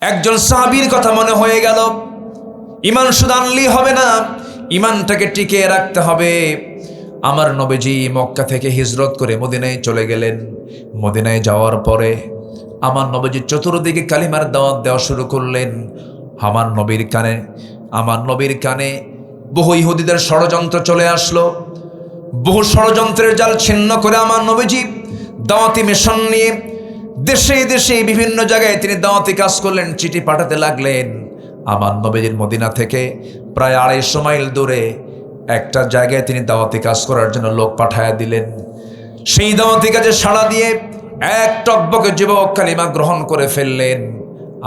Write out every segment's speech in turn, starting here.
একজন সাহাবীর কথা মনে হয়ে গেল। ঈমান শুধু আনলেই হবে না, ঈমানটাকে টিকিয়ে রাখতে হবে। আমার নবীজি মক্কা থেকে হিজরত করে মদিনায় চলে গেলেন। মদিনায় যাওয়ার পরে আমার নবীজি চতুর্দিকে কালিমার দাওয়াত দেওয়া শুরু করলেন। আমার নবীর কানে বহু ইহুদিদের ষড়যন্ত্র চলে আসলো। বহু ষড়যন্ত্রের জাল ছিন্ন করে আমার নবীজি দাওয়াতি মিশন নিয়ে দেশে দেশে বিভিন্ন জায়গায় তিনি দাওয়াতি কাজ করলেন, চিঠি পাঠাতে লাগলেন। আমার নবীজির মদিনা থেকে প্রায় 250 মাইল দূরে একটা জায়গায় তিনি দাওয়াতি কাজ করার জন্য লোক পাঠায়া দিলেন। সেই দাওয়াতি কাজে সাড়া দিয়ে এক টকবকে যুবক কালিমা গ্রহণ করে ফেললেন।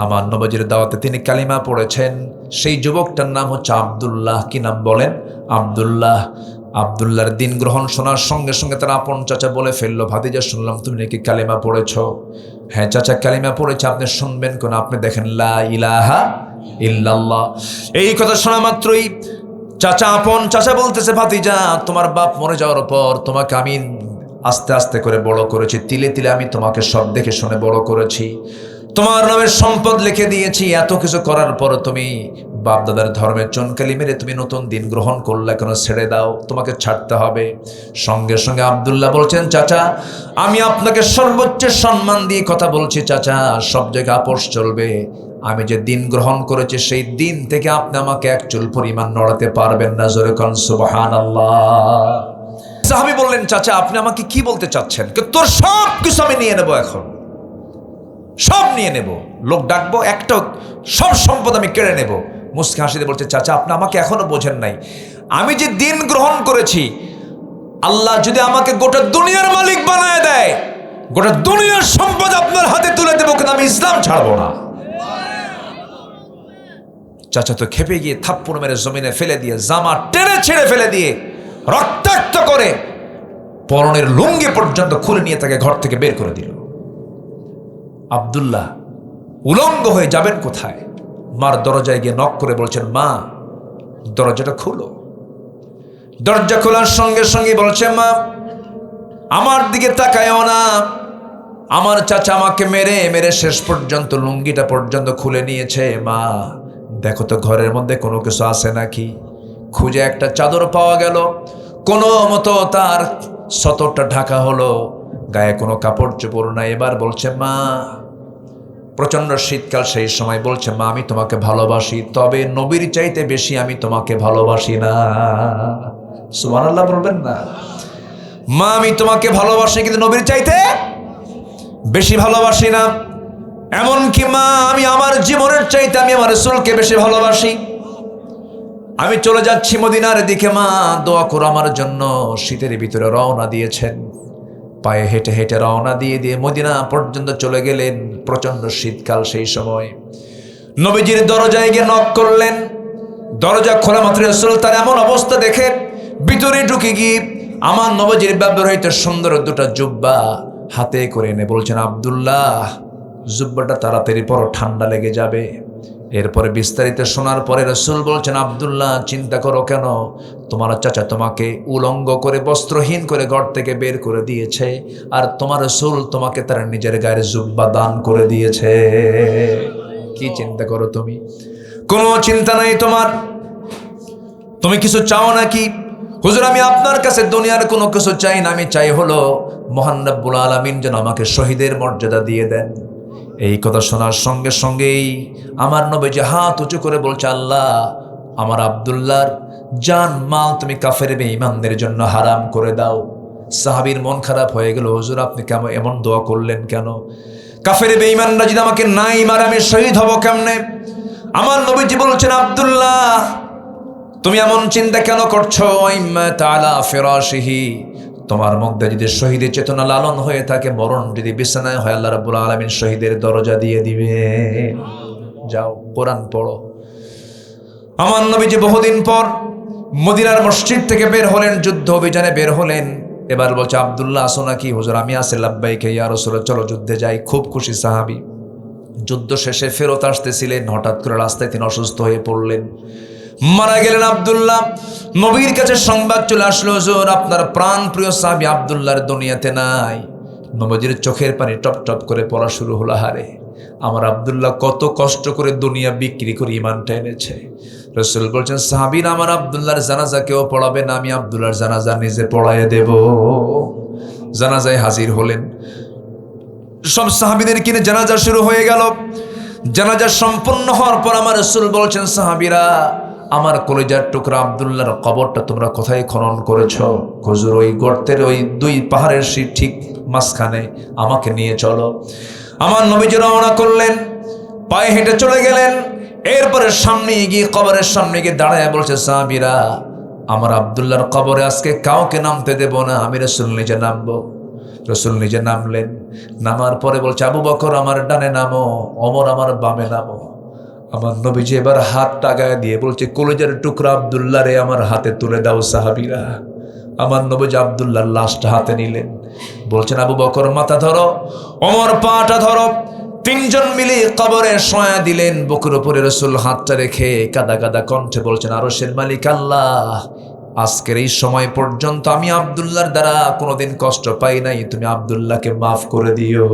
আমার নবীজির দাওয়াতে তিনি কালিমা পড়েছেন। সেই যুবকটার নাম হচ্ছে আব্দুল্লাহ। কি নাম বলেন? আব্দুল্লাহ। আব্দুল্লাহর দিন গ্রহণ শোনার সঙ্গে সঙ্গে তার আপন চাচা বলে ফেললো, ভাতিজা শুনলাম তুমি নাকি কালিমা পড়েছ। হ্যাঁ চাচা, কালিমা পড়েছে। আপনি শুনবেন কোন? আপনি দেখেন লা ইলাহা ইল্লাল্লাহ। এই কথা শোনা মাত্রই আপন চাচা বলতেছে, ভাতিজা তোমার বাপ মরে যাওয়ার পর তোমাকে আমি আস্তে আস্তে করে বড় করেছি, তিলে তিলে আমি তোমাকে সব দেখে শুনে বড় করেছি, তোমার নামের সম্পদ লিখে দিয়েছি। এত কিছু করার পর তুমি বাপ দাদার ধর্মের চনকালি মেরে তুমি নতুন দিন গ্রহণ করলে কেন? ছেড়ে দাও, তোমাকে ছাড়তে হবে। সঙ্গে সঙ্গে আব্দুল্লাহ বলছেন, চাচা আমি আপনাকে সর্বোচ্চ সম্মান দিয়ে কথা বলছি চাচা, সব জায়গায় আপোষ চলবে। আমি যে দিন গ্রহণ করেছি সেই দিন থেকে আপনি আমাকে এক চুল পরিমাণ নড়াতে পারবেন না। জোরে কোন সুবহানাল্লাহ। সাহাবী বললেন, চাচা আপনি আমাকে কি বলতে চাচ্ছেন? তোর সব কিছু আমি নিয়ে নেব, এখন সব নিয়ে নেব, লোক ডাকবো, একটা সব সম্পদ আমি কেড়ে নেব। মুস্কি হাসিতে বলছে, চাচা আপনি আমাকে এখনো বোঝেন নাই। আমি যে দিন গ্রহণ করেছি, আল্লাহ যদি আমাকে গোটা দুনিয়ার মালিক বানায় দেয়, গোটা দুনিয়ার সম্পদ আপনার হাতে তুলে দেবো, কিন্তু আমি ইসলাম ছাড়বো না। চাচা তো খেপে গিয়ে থাপ্পড় মেরে জমিনে ফেলে দিয়ে, জামা টেনে ছেড়ে ফেলে দিয়ে, রক্তাক্ত করে পরনের লুঙ্গি পর্যন্ত খুলে নিয়ে তাকে ঘর থেকে বের করে দিল। আব্দুল্লাহ উলঙ্গ হয়ে যাবেন কোথায়? মার দরজায় গিয়ে নক করে বলছেন, মা দরজাটা খুলো। দরজা খোলার সঙ্গে সঙ্গে বলছে, মা আমার দিকে তাকায়ও না। আমার চাচা আমাকে মেরে মেরে শেষ পর্যন্ত লুঙ্গিটা পর্যন্ত খুলে নিয়েছে। মা দেখো তো ঘরের মধ্যে কোনো কিছু আছে নাকি। খুঁজে একটা চাদর পাওয়া গেল, কোনো মতো তার সতরটা ঢাকা হলো, গায়ে কোনো কাপড় চোপড় নাই। এবার বলছে, মা প্রচন্ড শীতকাল, সেই সময় বলছে, মা আমি তোমাকে ভালোবাসি, তবে নবীর চাইতে বেশি আমি তোমাকে ভালোবাসি না। সুবহানাল্লাহ বলবেন না? মা আমি তোমাকে ভালোবাসি কিন্তু নবীর চাইতে বেশি ভালোবাসি না। এমনকি মা আমি আমার জীবনের চাইতে আমি আমার রাসূলকে বেশি ভালোবাসি। আমি চলে যাচ্ছি মদিনার দিকে, মা দোয়া করো আমার জন্য। শীতের ভিতরে রওনা দিয়েছেন, পায়ে হেঁটে হেঁটে রওনা দিয়ে দিয়ে মদিনা পর্যন্ত চলে গেলেন। প্রচন্ড শীতকাল সেই সময়। নবীজির দরজায় গিয়ে নক করলেন। দরজা খোলা মাত্র রাসূল তার এমন অবস্থা দেখে ভিতরে ঢুকে গিয়ে আমার নবীজির ব্যবহৃত সুন্দর দুটো জুব্বা হাতে করে এনে বলছেন, আব্দুল্লাহ জুব্বাটা তাড়াতাড়ি পরো, ঠান্ডা লেগে যাবে। এরপরে বিস্তারিত শোনার পরে রাসূল বলছেন, আব্দুল্লাহ চিন্তা করো কেন? তোমার চাচা তোমাকে উলঙ্গ করে বস্ত্রহীন করে ঘর থেকে বের করে দিয়েছে, আর তোমার রাসূল তোমাকে তার নিজের গায়ের জুব্বা দান করে দিয়েছে। কি চিন্তা করো তুমি? কোনো চিন্তা নাই তোমার? তুমি কিছু চাও নাকি? হুজুর আমি আপনার কাছে দুনিয়ার কোনো কিছু চাই না, আমি চাই হলো মহান রব্বুল আলামিন যেন আমাকে শহীদের মর্যাদা দিয়ে দেন। এই কথা শোনার সঙ্গে সঙ্গেই আমার নবীজি হাত উঁচু করে বলছে, আল্লাহ আমার আব্দুল্লাহর জান মাল তুমি কাফের বেঈমানদের জন্য হারাম করে দাও। সাহাবীর মন খারাপ হয়ে গেল, হুজুর আপনি কেন এমন দোয়া করলেন কেন? কাফের বেঈমানরা যদি আমাকে নাই মারে আমি শহীদ হব কেমনে? আমার নবীজি বলছেন, আব্দুল্লাহ তুমি এমন চিন্তা কেন করছো? তাআলা ফিরাশিহি, তোমার মধ্যে যদি শহীদের চেতনা লালন হয়ে থাকে, মরণ যদি বিছানায় হয়, আল্লাহ রাব্বুল আলামিন শহীদের দরজা দিয়ে দিবে। যাও কোরআন পড়ো। আমার নবীজি বহুদিন পর মদিনার মসজিদ থেকে বের হলেন, যুদ্ধ অভিযানে বের হলেন। এবার বলছে, আব্দুল্লাহ আসো নাকি? হুজুর আমি আছি। লাব্বাইক ইয়া রাসূলুল্লাহ, চলো যুদ্ধে যাই। খুব খুশি সাহাবী। যুদ্ধ শেষে ফেরত আসতেছিলেন, হঠাৎ করে রাস্তায় তিনি অসুস্থ হয়ে পড়লেন, মারা গেলেন। আব্দুল্লাহ নবীর কাছে সংবাদ চলে আসলো, হুজুর আপনার প্রাণ প্রিয় সাহাবী আব্দুল্লাহর দুনিয়াতে নাই। নবীজির চোখের পানি টপ টপ করে পড়া শুরু হলো। হারে আমার আব্দুল্লাহ কত কষ্ট করে দুনিয়া বিক্রি করে ঈমানটা এনেছে। রাসূল বলছেন, সাহাবীরা আমার আব্দুল্লাহর জানাজা কেউ পড়াবে না, আমি আব্দুল্লাহর জানাজা নিজে পড়াইয়ে দেব। জানাজায় হাজির হলেন, সব সাহাবীদের কিনে জানাজা শুরু হয়ে গেল। জানাজা সম্পন্ন হওয়ার পর আমার রাসূল বলছেন, সাহাবীরা আমার কলিজার টুকরা আব্দুল্লাহর কবরটা তোমরা কোথায় খনন করেছো? হুজুর, ওই গর্তের ওই দুই পাহাড়ের ঠিক মাঝখানে, আমাকে নিয়ে চলো। আমার নবীজি রওনা করলেন, পায়ে হেঁটে চলে গেলেন। এরপরে সামনে গিয়ে কবরের সামনে গিয়ে দাঁড়ায় বলছে, সাহাবীরা আমার আব্দুল্লাহর কবরে আজকে কাউকে নামতে দেব না, আমি রাসূল নিজে নামবো। রাসূল নিজে নামলেন। নামার পরে বলছে, আবু বকর আমার ডানে নামো, ওমর আমার বামে নামো। আমার নবীজি এবার হাতটা গায়ে দিয়ে বলছে, কলিজার টুকরা আব্দুল্লাহ রে আমার হাতে তুলে দাও সাহাবীরা। আমার নবীজি আব্দুল্লাহর লাশটা হাতে নিলেন, বলছেন, আবু বকর মাথা ধরো, ওমর পাটা ধরো। তিনজন মিলে কবরে শোয়া দিলেন। বুকের উপরে রাসূল হাতটা রেখে কাদা কাদা কণ্ঠে বলছেন, আরশের মালিক আল্লাহ, আজকের এই সময় পর্যন্ত আমি আব্দুল্লাহর দ্বারা কোনোদিন কষ্ট পাই নাই, তুমি আব্দুল্লাহকে মাফ করে দিও।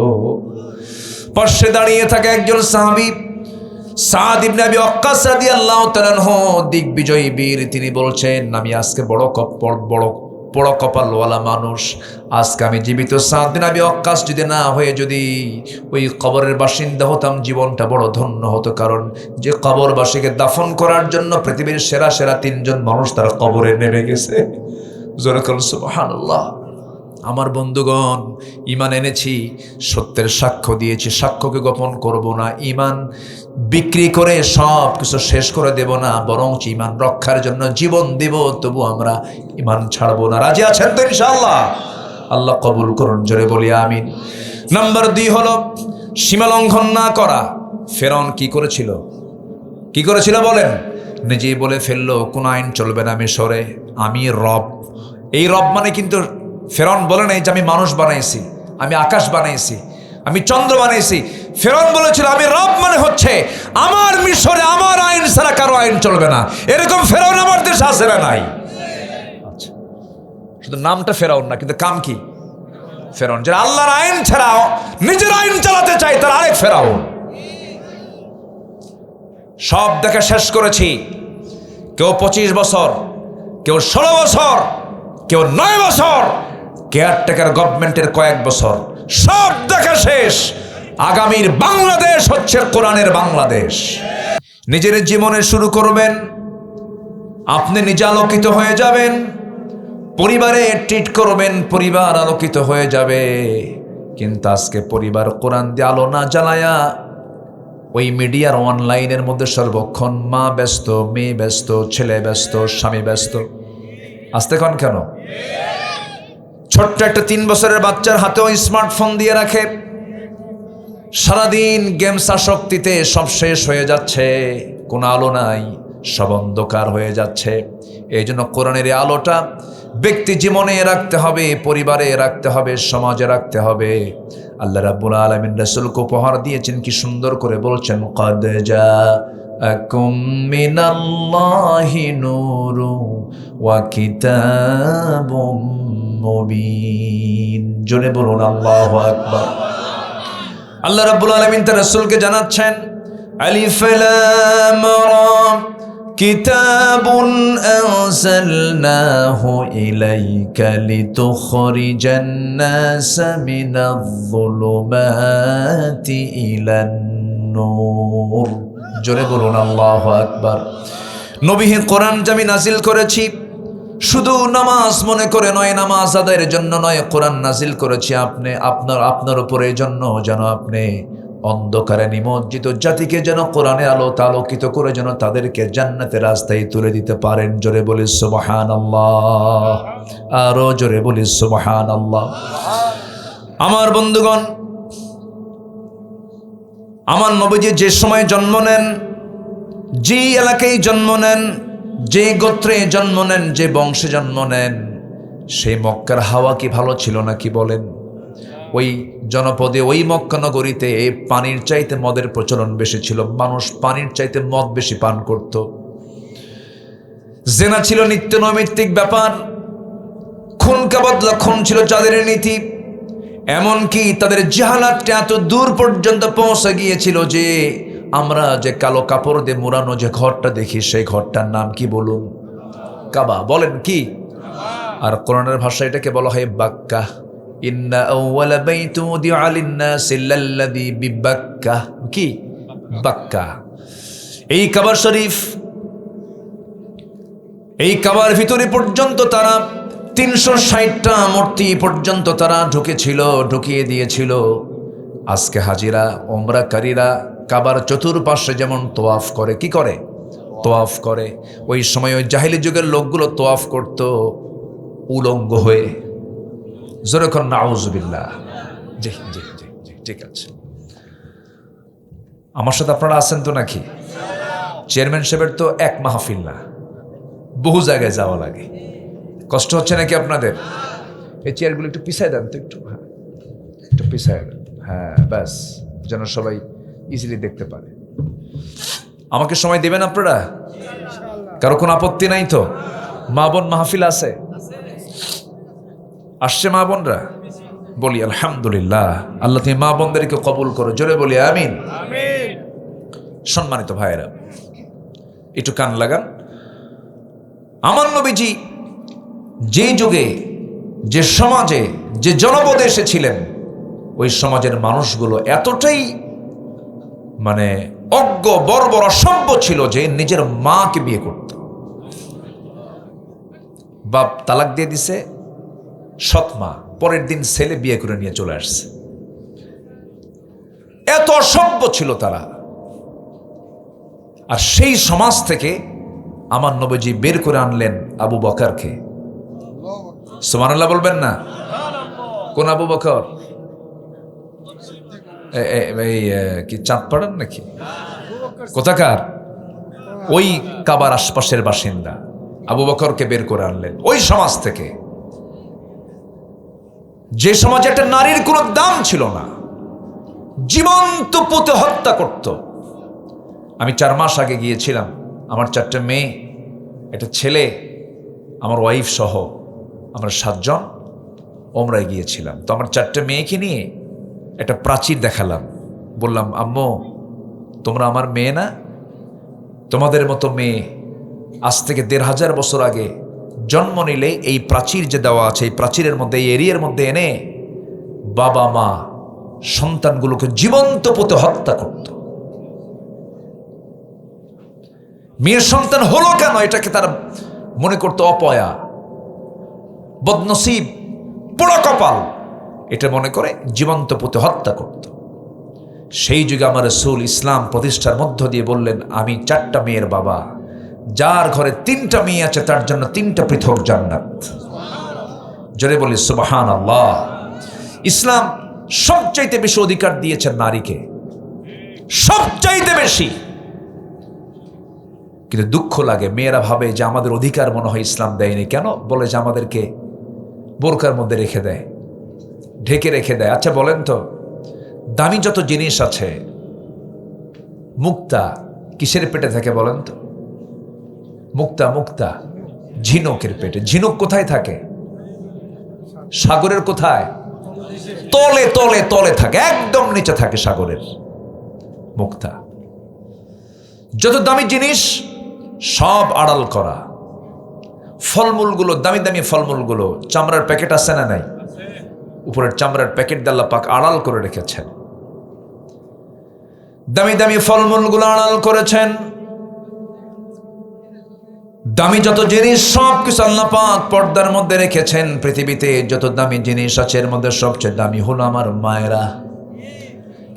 পাশে দাঁড়িয়ে থাকে একজন সাহাবী, সাদ ইবনে আবি ওয়াক্কাস রাদিয়াল্লাহু তাআলা আনহু, দিগ্বিজয়ী বীর। তিনি বলছেন, আমি আজকে বড় কপালওয়ালা মানুষ। আজকে আমি জীবিত সাদ বিন আবি ওয়াক্কাস যদি না হয়ে যদি ওই কবরের বাসিন্দা হতাম, জীবনটা বড় ধন্য হতো। কারণ যে কবরবাসীকে দাফন করার জন্য পৃথিবীর সেরা সেরা তিনজন মানুষ তারা কবরে নেমে গেছে। জোরে বলুন সুবহানাল্লাহ। আমার বন্ধুগণ, ঈমান এনেছি, সত্যের সাক্ষ্য দিয়েছি, সাক্ষ্যকে গোপন করব না। ঈমান বিক্রি করে সব কিছু শেষ করে দেব না, বরং ঈমান রক্ষার জন্য জীবন দেব, তবু আমরা ঈমান ছাড়বো না। রাজি আছেন তো ইনশাআল্লাহ? আল্লাহ কবুল করুন, জোরে বলি আমিন। নাম্বার 2 হলো সীমা লঙ্ঘন না করা। ফেরাউন কি করেছিল? কি করেছিল বলেন? নিজেই বলে ফেললো, কোন আইন চলবে না মিশরে, আমি রব। এই রব মানে কিন্তু ফেরাউন বলে নাই যে আমি মানুষ বানাইছি, আমি আকাশ বানাইছি, আমি চন্দ্র বানাইছি। ফেরাউন বলেছিল আমি রব মানে হচ্ছে আমার মিশরে আমার আইন ছাড়া কারো আইন চলবে না। এরকম ফেরাউন আমার দেশে আছে না? নাই। আচ্ছা, শুধু নামটা ফেরাউন না, কিন্তু কাম কি? ফেরাউন। যারা আল্লাহর আইন ছাড়া নিজের আইন চালাতে চায় তার আরেক ফেরাউন। সব দেখা শেষ করেছি। কেউ 25 বছর, কেউ 16 বছর, কেউ 9 বছর, কেয়ারটেকার গভর্নমেন্টের কয়েক বছর, সব দেখা শেষ। আগামীর বাংলাদেশ হচ্ছে কোরআনের বাংলাদেশ। নিজের জীবনে শুরু করবেন, আপনি নিজে আলোকিত হয়ে যাবেন, পরিবারে ট্রিট করবেন, পরিবার আলোকিত হয়ে যাবে। কিন্তু আজকে পরিবার কোরআন দিয়ে আলো না জ্বালায়া ওই মিডিয়ার অনলাইনের মধ্যে সর্বক্ষণ মা ব্যস্ত, মেয়ে ব্যস্ত, ছেলে ব্যস্ত, স্বামী ব্যস্ত। আসতে কন কেন? ছোট্ট একটা 3 বছরের বাচ্চার হাতেও স্মার্টফোন দিয়ে রাখে। সারাদিন গেমস আসক্তিতে সব শেষ হয়ে যাচ্ছে, কোনো আলো নাই, সব অন্ধকার হয়ে যাচ্ছে। এই জন্য কোরআনের আলোটা ব্যক্তি জীবনে রাখতে হবে, পরিবারে রাখতে হবে, সমাজে রাখতে হবে। আল্লাহ রাব্বুল আলামিন রাসূলকে উপহার দিয়েছেন, কি সুন্দর করে বলছেন, ক্বাদ জাআকুম মিনাল্লাহি নূরুন ওয়া কিতাবুম মুবিন। জোরে বলুন আল্লাহু আকবার। আল্লাহ রাব্বুল আলামিন তার রাসূলকে জানাচ্ছেন, আলিফ লাম রা কিতাবুন আনজালনাহু ইলাইকা লিতুখরিজান নাস মিনায-যুলুমাতি ইলান নূর। জোরে বলুন আল্লাহু আকবার। নবী, কোরআন আমি নাজিল করেছি শুধু নামাজ মনে করে নয়, নামাজ আদায়ের জন্য নয়, কোরআন নাজিল করেছি আপনার উপরে জন্য, যেন আপনি অন্ধকারে নিমজ্জিত জাতিকে যেন কোরআনে আলোতে আলোকিত করে যেন তাদেরকে জান্নাতের রাস্তায় তুলে দিতে পারেন। জোরে বলি সুবহানাল্লাহ, আরো জোরে বলি সুবহানাল্লাহ। আমার বন্ধুগণ, আমার নবীজি যে সময় জন্ম নেন, যে এলাকায় জন্ম নেন, যে গোত্রে জন্ম নেন, যে বংশে জন্ম নেন, সেই মক্কার হাওয়া কি ভালো ছিল নাকি বলেন? ওই জনপদে, ওই মক্কা নগরীতে পানির চাইতে মদের প্রচলন বেশি ছিল। মানুষ পানির চাইতে মদ বেশি পান করত। জেনা ছিল নিত্য নৈমিত্তিক ব্যাপার। খুন কা বদলা খুন ছিল যাদের নীতি। এমনকি তাদের জাহালাতটা এত দূর পর্যন্ত পৌঁছে গিয়েছিল যে আমরা যে কালো কাপড় দিয়ে মোড়ানো যে ঘরটা দেখি সেই ঘরটার নাম কি বলুন? কাবা। বলেন কি? আর কোরআনের ভাষায় এটাকে বলা হয় বাক্কা। ইন্না আউওয়ালা বাইতু উদিআ লিন-নাসি লাল্লাযী বিবাক্কা। কি? বাক্কা। এই কাবা শরীফ, এই কাবার ভিতরে পর্যন্ত তারা 360টা মূর্তি পর্যন্ত তারা ঢুকিয়ে দিয়েছিল। আজকে হাজিরা ওমরাকারীরা কাবার চতুর্পাশে যেমন তোয়াফ করে, কি করে? তোয়াফ করে। ওই সময় ওই জাহিলি যুগের লোকগুলো তোয়াফ করত উলঙ্গ হয়ে। জোরে কর নাউজুবিল্লাহ। জি জি জি জি, ঠিক আছে। আমার সাথে আপনারা আছেন তো নাকি? চেয়ারম্যান সাহেবের তো এক মাহফিল না, বহু জায়গায় যাওয়া লাগে। কষ্ট হচ্ছে নাকি আপনাদের? এই চেয়ারগুলো একটু পিছায় দেন তো, একটু। হ্যাঁ, একটু পিছায় দেন। হ্যাঁ, ব্যাস, যেন সবাই ইজিলি দেখতে পারে। আমাকে সময় দেবেন আপনারা? কারো কোনো আপত্তি নাই তো? মা বোন মাহফিল আছে? আসছে মা বোনরা? বলি আলহামদুলিল্লাহ। আল্লাহ তুমি মা বোনদেরকে কবুল করো, জোরে বলি আমিন। সম্মানিত ভাইয়েরা, একটু কান লাগান। আমার নবীজি যে যুগে, যে সমাজে, যে জনপদে এসেছিলেন, ওই সমাজের মানুষগুলো এতটাই অজ্ঞ, বর্বর, অসভ্য ছিল যে নিজের মাকে বিয়ে করত। বাপ তালাক দিয়ে দিছে, সৎ মা পরের দিন ছেলে বিয়ে করে নিয়ে চলে আসছে। এত অসভ্য ছিল তারা। আর সেই সমাজ থেকে আমার নবীজি বের করে আনলেন আবু বকরকে। সুবহানাল্লাহ বলবেন না? কোন আবু বকর? কি চাঁদ পাড়ান নাকি? কোথাকার? ওই কাবার আশপাশের বাসিন্দা আবু বকরকে বের করে আনলেন ওই সমাজ থেকে, যে সমাজে একটা নারীর কোনো দাম ছিল না, জীবন্ত পুঁতে হত্যা করত। আমি 4 মাস আগে গিয়েছিলাম, আমার 4টে মেয়ে, একটা ছেলে, আমার ওয়াইফ সহ আমরা 7 জন ওমরায় গিয়েছিলাম। তো আমার 4টে মেয়েকে নিয়ে একটা প্রাচীর দেখালাম। বললাম, আম্মু তোমরা আমার মেয়ে না? তোমাদের মতো মেয়ে আজ থেকে 1500 বছর আগে জন্ম নিলে এই প্রাচীর যে দেওয়া আছে, এই প্রাচীরের মধ্যে, এই এরিয়ার মধ্যে এনে বাবা মা সন্তানগুলোকে জীবন্ত পুঁতে হত্যা করত। মেয়ের সন্তান হলো কেন এটাকে তারা মনে করতো অপয়া, বদনসিব, পোড়া কপাল, এটা মনে করে জীবন্ত পুঁতে হত্যা করত। সেই যুগে আমার রাসূল ইসলাম প্রতিষ্ঠার মধ্য দিয়ে বললেন, আমি 4টা মেয়ের বাবা, যার ঘরে 3টা মেয়ে আছে তার জন্য 3টা পৃথক জান্নাত। জোরে বলি সুবহানাল্লাহ। ইসলাম সবচাইতে বেশি অধিকার দিয়েছেন নারীকে, সবচাইতে বেশি। কিন্তু দুঃখ লাগে, মেয়েরা ভাবে যে আমাদের অধিকার মনে হয় ইসলাম দেয়নি। কেন? বলে যে আমাদেরকে বোরকার মধ্যে রেখে দেয়, ঢেকে রেখে দেয়। আচ্ছা বলেন তো, দামি যত জিনিস আছে, মুক্তা কিসের পেটে থাকে বলেন তো? মুক্তা ঝিনুকের পেটে। ঝিনুক কোথায় থাকে? সাগরের কোথায়? তলে তলে তলে থাকে, একদম নিচে থাকে সাগরের মুক্তা। যত দামি জিনিস সব আড়াল করা। ফলমূলগুলো, দামি দামি ফলমূলগুলো, চামড়ার প্যাকেট আছে না নাই? উপরের চামড়ার প্যাকেট দিয়ে আল্লাহ পাক আড়াল করে রেখেছেন। দামি দামি ফলমূলগুলো আড়াল করেছেন। দামি যত জিনিস সব কিছু আল্লাহ পাক পর্দার মধ্যে রেখেছেন। পৃথিবীতে যত দামি জিনিস আছে এর মধ্যে সবচেয়ে দামি হলো আমার মায়েরা।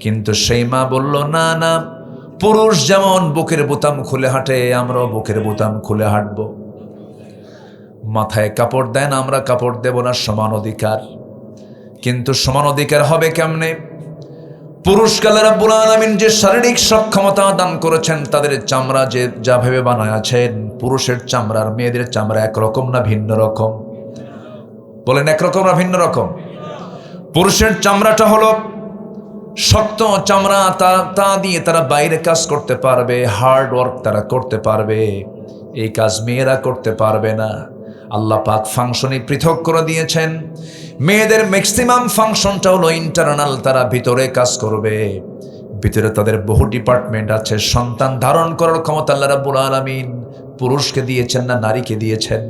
কিন্তু সেই মা বলল, না না, পুরুষ যেমন বুকের বোতাম খুলে হাঁটে, আমরাও বুকের বোতাম খুলে হাঁটবো। মাথায় কাপড় দেন, আমরা কাপড় দেব না, সমান অধিকার। কিন্তু সমান অধিকার হবে কেমনে? পুরুষকে আল্লাহ রাব্বুল আলামিন যে শারীরিক সক্ষমতা দান করেছেন, তাদের চামড়া যে যা ভেবে বানায় আছেন, পুরুষের চামড়া আর মেয়েদের চামড়া একরকম না ভিন্ন রকম? বলেন, একরকম না ভিন্ন রকম? পুরুষের চামড়াটা হলো শক্ত চামড়া, তা দিয়ে তারা বাইরে কাজ করতে পারবে, হার্ড ওয়ার্ক তারা করতে পারবে। এই কাজ মেয়েরা করতে পারবে না। আল্লাহ পাক ফাংশনে পৃথক করে দিয়েছেন। মেয়েদের ম্যাক্সিমাম ফাংশনটা হলো ইন্টারনাল, তারা ভিতরে কাজ করবে, ভিতরে তাদের বহু ডিপার্টমেন্ট আছে। সন্তান ধারণ করার ক্ষমতা আল্লাহ রাব্বুল আলামিন পুরুষকে দিয়েছেন না নারীকে দিয়েছেন?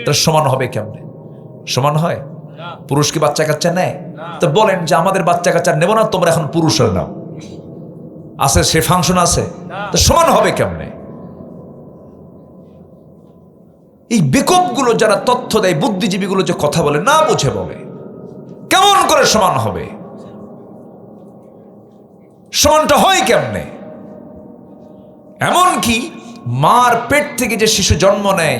তার সমান হবে কেমনে? সমান হয়? পুরুষ কি বাচ্চা কাচ্চা নেয়? তো বলেন যে আমাদের বাচ্চা কাচ্চা নেব না, তোমরা এখন পুরুষের নাও, আছে সে ফাংশন আছে, তো সমান হবে কেমনে? এই বেকুবগুলো যারা তথ্য দেয়, বুদ্ধিজীবীগুলো যে কথা বলে না বুঝে বলে, কেমন করে সমান হবে? সমানটা হয় কেমনে? এমনকি মার পেট থেকে যে শিশু জন্ম নেয়,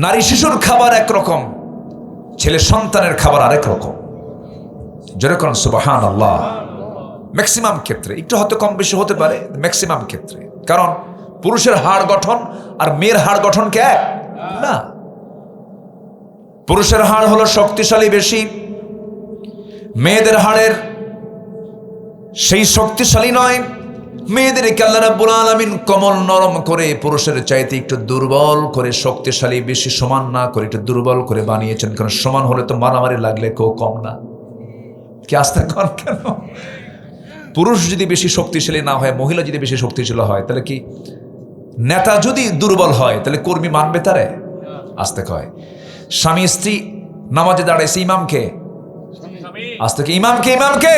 নারী শিশুর খাবার একরকম, ছেলে সন্তানের খাবার আরেক রকম। যেরকম সুবহানাল্লাহ। ম্যাক্সিমাম ক্ষেত্রে, একটু হয়তো কম বেশি হতে পারে, ম্যাক্সিমাম ক্ষেত্রে। কারণ পুরুষের হাড় গঠন আর মেয়ের হাড় গঠন কে এক না। পুরুষের হাড় হলো শক্তিশালী বেশি, মেয়েদের হাড়ের সেই শক্তিশালী নয়। মেয়েদেরকে আল্লাহ রাব্বুল আলামিন কোমল নরম করে পুরুষের চাইতে একটু দুর্বল করে, শক্তিশালী বেশি সমান না করে একটু দুর্বল করে বানিয়েছেন। কারণ সমান হলে তো মারামারি লাগলে কেউ কম না। কি আসতে কন কেন? পুরুষ যদি বেশি শক্তিশালী না হয়, মহিলা যদি বেশি শক্তিশালী হয়, তাহলে কি নেতা যদি দুর্বল হয় তাহলে কর্মী মানবে তারে? আসতে কয় স্বামী স্ত্রী নামাজে দাঁড়াইছে, ইমামকে আসতে কি ইমামকে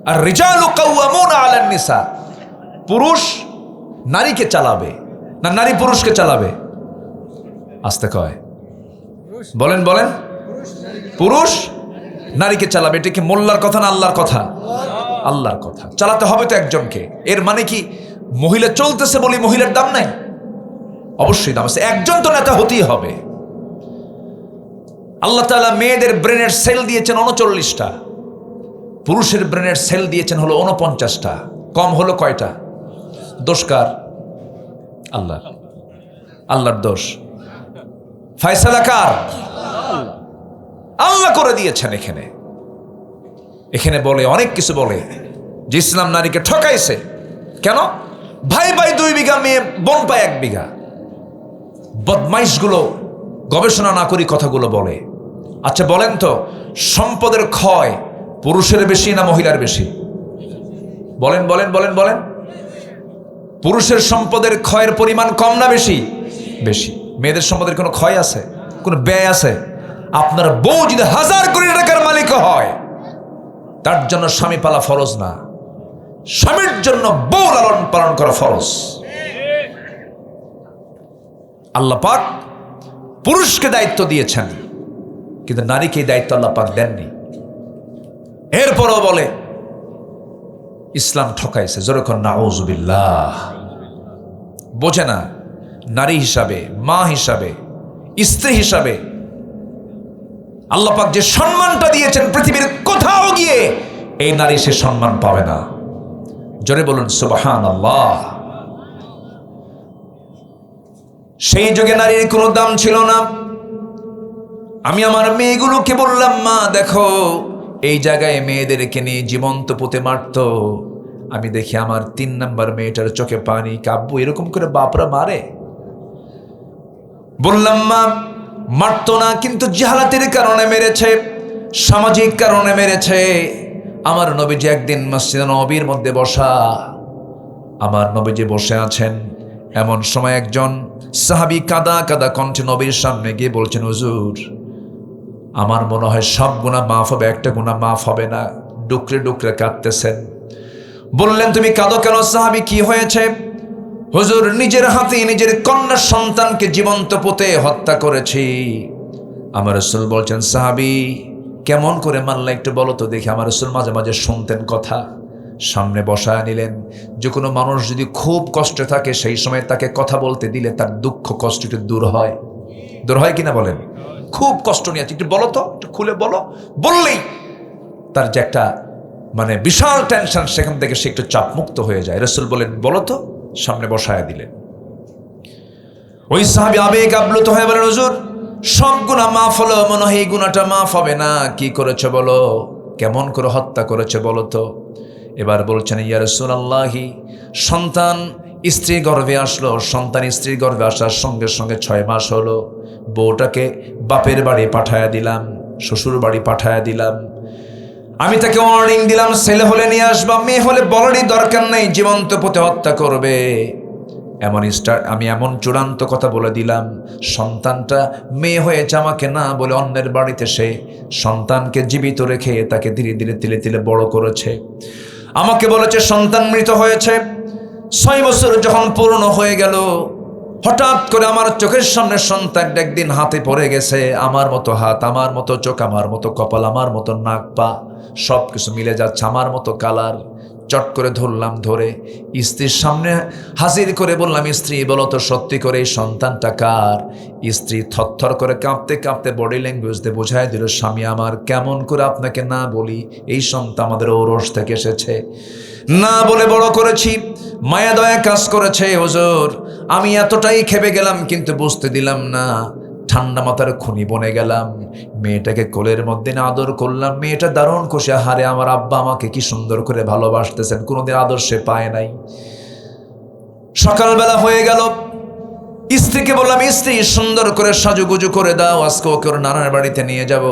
আর রিজালু কাওয়ামুনা আলান নিসা, পুরুষ নারীকে চালাবে না নারী পুরুষকে চালাবে? আসতে কয় বলেন পুরুষ নারীকে চালাবে। এটা কি মোল্লার কথা না আল্লাহর কথা? আল্লাহর কথা। চালাতে হবে তো একজনকে। এর মানে কি মহিলা চলতেছে বলি মহিলার দাম নাই? অবশ্যই দাম আছে। একজন তো নেতা হতেই হবে। আল্লাহ তাআলা মেয়েদের ব্রেনের সেল দিয়েছেন 39টা, পুরুষের ব্রেনের সেল দিয়েছেন হলো 49টা। কম হলো কয়টা? দোষ কার? আল্লাহর দোষ। ফয়সালা কার? আল্লাহ করে দিয়েছেন। এখানে বলে অনেক কিছু বলে যে ইসলাম নারীকে ঠকাইছে। কেন? ভাই 2 বিঘা, মেয়ে বোন পায় 1 বিঘা। বদমাইশগুলো গবেষণা না করি কথাগুলো বলে। আচ্ছা বলেন তো, সম্পদের ক্ষয় পুরুষের বেশি না মহিলার বেশি? বলেন পুরুষের সম্পদের ক্ষয়ের পরিমাণ কম না বেশি? বেশি। মেয়েদের সম্পদের কোনো ক্ষয় আছে? কোনো ব্যয় আছে? আপনার বউ যদি 1000 কোটি টাকার মালিক হয়, তার জন্য স্বামী পালা ফরজ না, স্বামীর জন্য বউ লালন পালন করা ফরজ। আল্লাহ পাক পুরুষকে দায়িত্ব দিয়েছেন, কিন্তু নারীকে এই দায়িত্ব আল্লাহ পাক দেননি। এরপরও বলে ইসলাম ঠকাইছে। যেরকম নাউজুবিল্লাহ। বোঝে না নারী হিসাবে, মা হিসাবে, স্ত্রী হিসাবে আল্লাহ পাক যে সম্মানটা দিয়েছেন, পৃথিবীর কোথাও গিয়ে এই নারী সে সম্মান পাবে না। জোরে বলুন সুবহানাল্লাহ। সেই যুগে নারীর কোনো দাম ছিল না। আমি আমার মেয়েগুলোকে বললাম, মা দেখো এই জায়গায় মেয়েদেরকে নিয়ে জীবন্ত পুঁতে মারতো। আমি দেখি আমার 3 নাম্বার মেয়েটার চোখে পানি। কাব্বু এরকম করে বাপরা মারে? বললাম মা মারতো না, কিন্তু জাহালাতের কারণে মেরেছে, সামাজিক কারণে মেরেছে। আমার নবীজি একদিন মসজিদে নববীর মধ্যে বসা, আমার নবীজি বসে আছেন, এমন সময় একজন সাহাবী কাদা কাদা কণ্ঠে নবীর সামনে গিয়ে বলছেন, হুজুর আমার মনে হয় সব গুনাহ মাফ হবে, একটা গুনাহ মাফ হবে না। ডুকরে ডুকরে কাঁদতেছেন। বললেন তুমি কাঁদো কেন? সাহাবী কি হয়েছে? হুজুর নিজের হাতে নিজের কন্যা সন্তানকে জীবন্ত পুঁতে হত্যা করেছি। আমার রাসূল বলছেন, সাহাবী কেমন করে মারলা একটু বলো তো দেখি। আমার রাসূল মাঝে মাঝে শুনতেন কথা, সামনে বসায় নিলেন। যে কোনো মানুষ যদি খুব কষ্টে থাকে, সেই সময় তাকে কথা বলতে দিলে তার দুঃখ কষ্ট একটু দূর হয় কিনা বলেন? খুব কষ্ট নিয়ে আছে, একটু বলো তো, একটু খুলে বলো। বললেই তার যে একটা মানে বিশাল টেনশন, সেখান থেকে সে একটু চাপমুক্ত হয়ে যায়। রাসূল বলেন বলো তো, সামনে বসায় দিলেন। ওই সাহাবী আবেগ আপ্লুত হয়ে বলেন, হুজুর সব গুনাহ মাফ হলো, মনে হয় এই গুনাহটা মাফ হবে না। কি করেছে বলো, কেমন করে হত্যা করেছে বলো তো। এবার বলছেন, ইয়া রাসূলুল্লাহি সন্তান স্ত্রী গর্ভে আসলো, সন্তান স্ত্রীর গর্ভে আসার সঙ্গে সঙ্গে 6 মাস হলো, বউটাকে বাপের বাড়ি পাঠায়া দিলাম। শ্বশুর বাড়ি পাঠায়া দিলাম। আমি তাকে ওয়ার্নিং দিলাম, ছেলে হলে নিয়ে আসবা, মেয়ে হলে বলারই দরকার নেই, জীবন্ত পুঁতে হত্যা করবে। আমি এমন চূড়ান্ত কথা বলে দিলাম, সন্তানটা মেয়ে হয়েছে আমাকে না বলে অন্যের বাড়িতে সে সন্তানকে জীবিত রেখে তাকে ধীরে ধীরে তিলে তিলে বড় করেছে। আমাকে বলেছে সন্তান মৃত হয়েছে। 6 বছর যখন পূর্ণ হয়ে গেল, হঠাৎ করে আমার চোখের সামনে সন্তানটা একদিন হাতে পড়ে গেছে। আমার মতো হাত, আমার মতো চোখ, আমার মতো কপাল, আমার মতো নাক পা সব কিছু মিলে যাচ্ছে, আমার মতো কালার। চট করে ধরলাম, ধরে স্ত্রীর সামনে হাজির করে বললাম, স্ত্রী বলো তো সত্যি করে এই সন্তানটা কার? স্ত্রী থরথর করে কাঁপতে কাঁপতে বডি ল্যাঙ্গুয়েজ দিয়ে বোঝায় দিল, স্বামী আমার, কেমন করে আপনাকে না বলি, এই সন্তান আমাদের ঔরস থেকে এসেছে, না বলে বড় করেছি, মায়া দয়া কাজ করেছে হুজুর। আমি এতটাই খেপে গেলাম কিন্তু বুঝতে দিলাম না, ঠান্ডা মাথার খুনি বনে গেলাম। মেয়েটাকে কোলের মধ্যে না আদর করলাম, মেয়েটা দারুণ খুশি, হারে আমার আব্বা আমাকে কি সুন্দর করে ভালোবাসতেছেন, কোনোদিন আদর সে পায় নাই। সকালবেলা হয়ে গেল, স্ত্রীকে বললাম, স্ত্রী সুন্দর করে সাজুগুজু করে দাও, আজকে ওকে ওর নানার বাড়িতে নিয়ে যাব।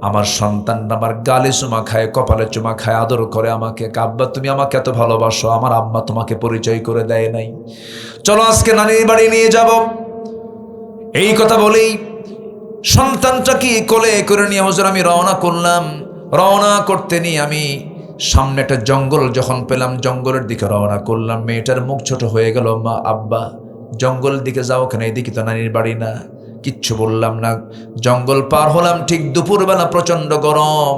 আমার সন্তান আমার গালে চুমা খায়, কপালে চুমা খায়, আদর করে আমাকে, আব্বা তুমি আমাকে এত ভালোবাসো, আমার আম্মা তোমাকে পরিচয় করে দেয় নাই, চলো আজকে নানির বাড়ি নিয়ে যাব। এই কথা বলেই সন্তানটা কি কোলে করে নিয়ে হুজুর আমি রওনা করলাম। রওনা করতে নিয়ে আমি সামনে একটা জঙ্গল যখন পেলাম, জঙ্গলের দিকে রওনা করলাম। মেয়েটার মুখ ছোট হয়ে গেল, মা আব্বা জঙ্গলের দিকে যাও কেন, এদিকে তো নানির বাড়ি না। কিচ্ছু বললাম না। জঙ্গল পার হলাম, ঠিক দুপুরবেলা, প্রচন্ড গরম,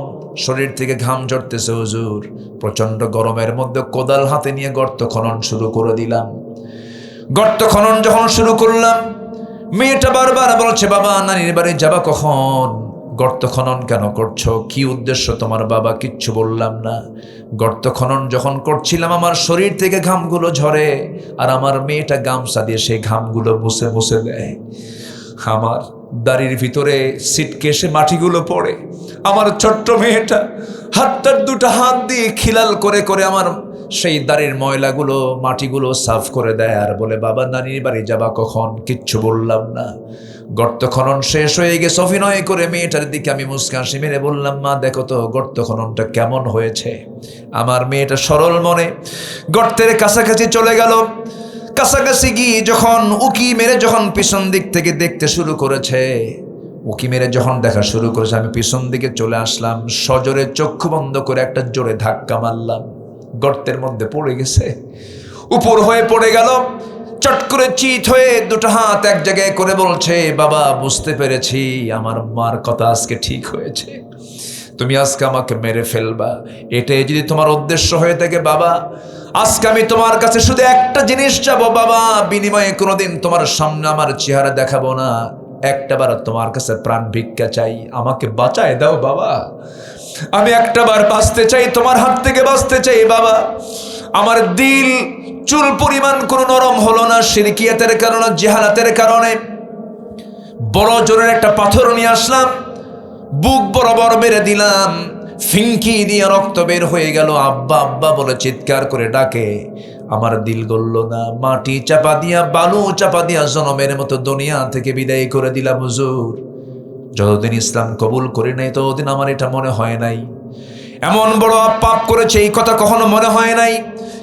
শরীর থেকে ঘাম ঝরতেছে হুজুর। প্রচন্ড গরমের মধ্যে কোদাল হাতে নিয়ে গর্ত খনন শুরু করে দিলাম। গর্ত খনন যখন শুরু করলাম, মেয়েটা বারবার বলছে, বাবা নানির বাড়ি যাবা কখন? গর্ত খনন কেন করছো, কি উদ্দেশ্য তোমার বাবা? কিচ্ছু বললাম না। গর্ত খনন যখন করছিলাম, আমার শরীর থেকে ঘামগুলো ঝরে, আর আমার মেয়েটা গামছা দিয়ে সেই ঘামগুলো মুছে মুছে দেয়। আমার দাড়ির ভিতরে সিটকেসে মাটিগুলো পড়ে। আমার ছোট্ট মেয়েটা হাতটার দুটো হাত দিয়ে খিলাল করে করে আমার সেই দাড়ির ময়লাগুলো, মাটিগুলো সাফ করে দেয়, আর বলে, বাবা নানির বাড়ি যাবা কখন? কিচ্ছু বললাম না। গর্ত খনন শেষ হয়ে গেছে। অভিনয় করে মেয়েটার দিকে আমি মুস্কান হাসি মেরে বললাম, মা দেখো তো গর্ত খননটা কেমন হয়েছে। আমার মেয়েটা সরল মনে গর্তের কাছাকাছি চলে গেল। কাছাকাছি গিয়ে যখন উকি মেরে যখন পিছন দিক থেকে দেখতে শুরু করেছে, উকি মেরে যখন দেখা শুরু করেছে, আমি পিছন দিকে চলে আসলাম। সজোরে চক্ষু বন্ধ করে একটা জোরে ধাক্কা মারলাম। গর্তের মধ্যে পড়ে গেছে, উপর হয়ে পড়ে গেল। চট করে চিত হয়ে দুটো হাত এক জায়গায় করে বলছে, বাবা বুঝতে পেরেছি, আমার মার কথা আজকে ঠিক হয়েছে, তুমি আজকে আমাকে মেরে ফেলবা। এটাই যদি তোমার উদ্দেশ্য হয়ে থাকে বাবা, আজকে আমি তোমার কাছে শুধু একটা জিনিস চাবো বাবা, বিনিময়ে কোনোদিন তোমার সামনে আমার চেহারা দেখাবো না। একটাবার তোমার কাছে প্রাণ ভিক্ষা চাই, আমাকে বাঁচায় দাও বাবা। আমি একটাবার বাঁচতে চাই, তোমার হাত থেকে বাঁচতে চাই বাবা। আমার দিল চুল পরিমাণ কোনো নরম হলো না, শিরকিয়াতের কারণে, জিহালাতের কারণে। বড় জোরের একটা পাথর নিয়ে আসলাম, বুক বরাবর মেরে দিলাম, ফিঙ্কি দিয়ে রক্ত বের হয়ে গেল। আব্বা আব্বা বলে চিৎকার করে ডাকে, আমার দিল গলল না। মাটি চাপা দিয়া, বালু চাপা দিয়া জনমের মতো দুনিয়া থেকে বিদায় করে দিলাম হুজুর। যতদিন ইসলাম কবুল করি নাই ততদিন আমার এটা মনে হয় নাই এমন বড় পাপ করেছে, এই কথা কখনো মনে হয় নাই।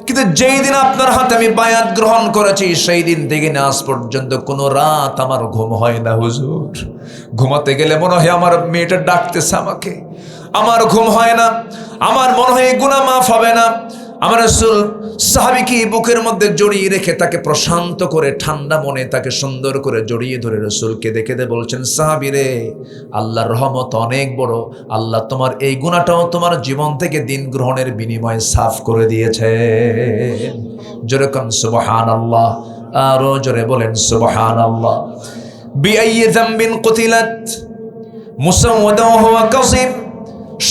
কিন্তু যেই দিন আপনার হাতে আমি বায়াত গ্রহণ করেছি, সেই দিন থেকে আজ পর্যন্ত কোনো রাত আমার ঘুম হয় না হুজুর। ঘুমাতে গেলে মনে হয় আমার মেয়েটা ডাকতেছে আমাকে, আমার ঘুম হয় না। আমার মনে হয় গুনাহ মাফ হবে না। আমার রাসূল সাহাবীকে বুকের মধ্যে জড়িয়ে রেখে তাকে প্রশান্ত করে ঠান্ডা মনে তাকে সুন্দর করে জড়িয়ে ধরে রাসূলকে দেখে বলছেন, সাহাবী রে, আল্লাহর রহমত অনেক বড়, আল্লাহ তোমার এই গুনাহটাও তোমার জীবন থেকে দিন গ্রহণের বিনিময়ে সাফ করে দিয়েছে। জোরে কোন সুবহানাল্লাহ, আরো জোরে বলেন সুবহানাল্লাহ। বিআইয়ি যামবিন কুতিলাত মুসাওয়াদান ওয়া হুয়া কাযিম।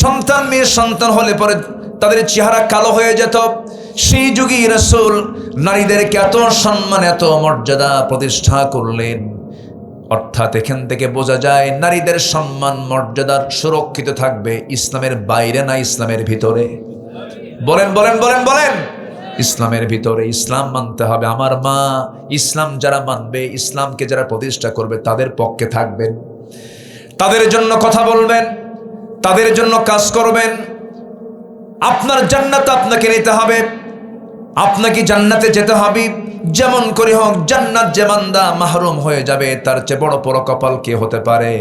সন্তান মেয়ে সন্তান হলে পরে তাদের চেহারা কালো হয়ে যেত। সেই যুগে রাসূল নারীদেরকে এত সম্মান, এত মর্যাদা প্রতিষ্ঠা করলেন। অর্থাৎ এখান থেকে বোঝা যায় নারীদের সম্মান মর্যাদা সুরক্ষিত থাকবে ইসলামের বাইরে না ইসলামের ভিতরে। বলেন বলেন বলেন বলেন, ইসলামের ভিতরে। ইসলাম মানতে হবে। আমার মা ইসলাম যারা মানবে, ইসলামকে যারা প্রতিষ্ঠা করবে, তাদের পক্ষে থাকবেন। তাদের জন্য কথা বলবেন, তাদের জন্য কাজ করবেন। আপনার জান্নাত আপনাকে নিতে হবে, আপনাকে জান্নাতে যেতে হবে। যেমন করে হোক জান্নাত যে বান্দা মাহরুম হয়ে যাবে, তার চেয়ে বড় বড় কপাল কে হতে পারে?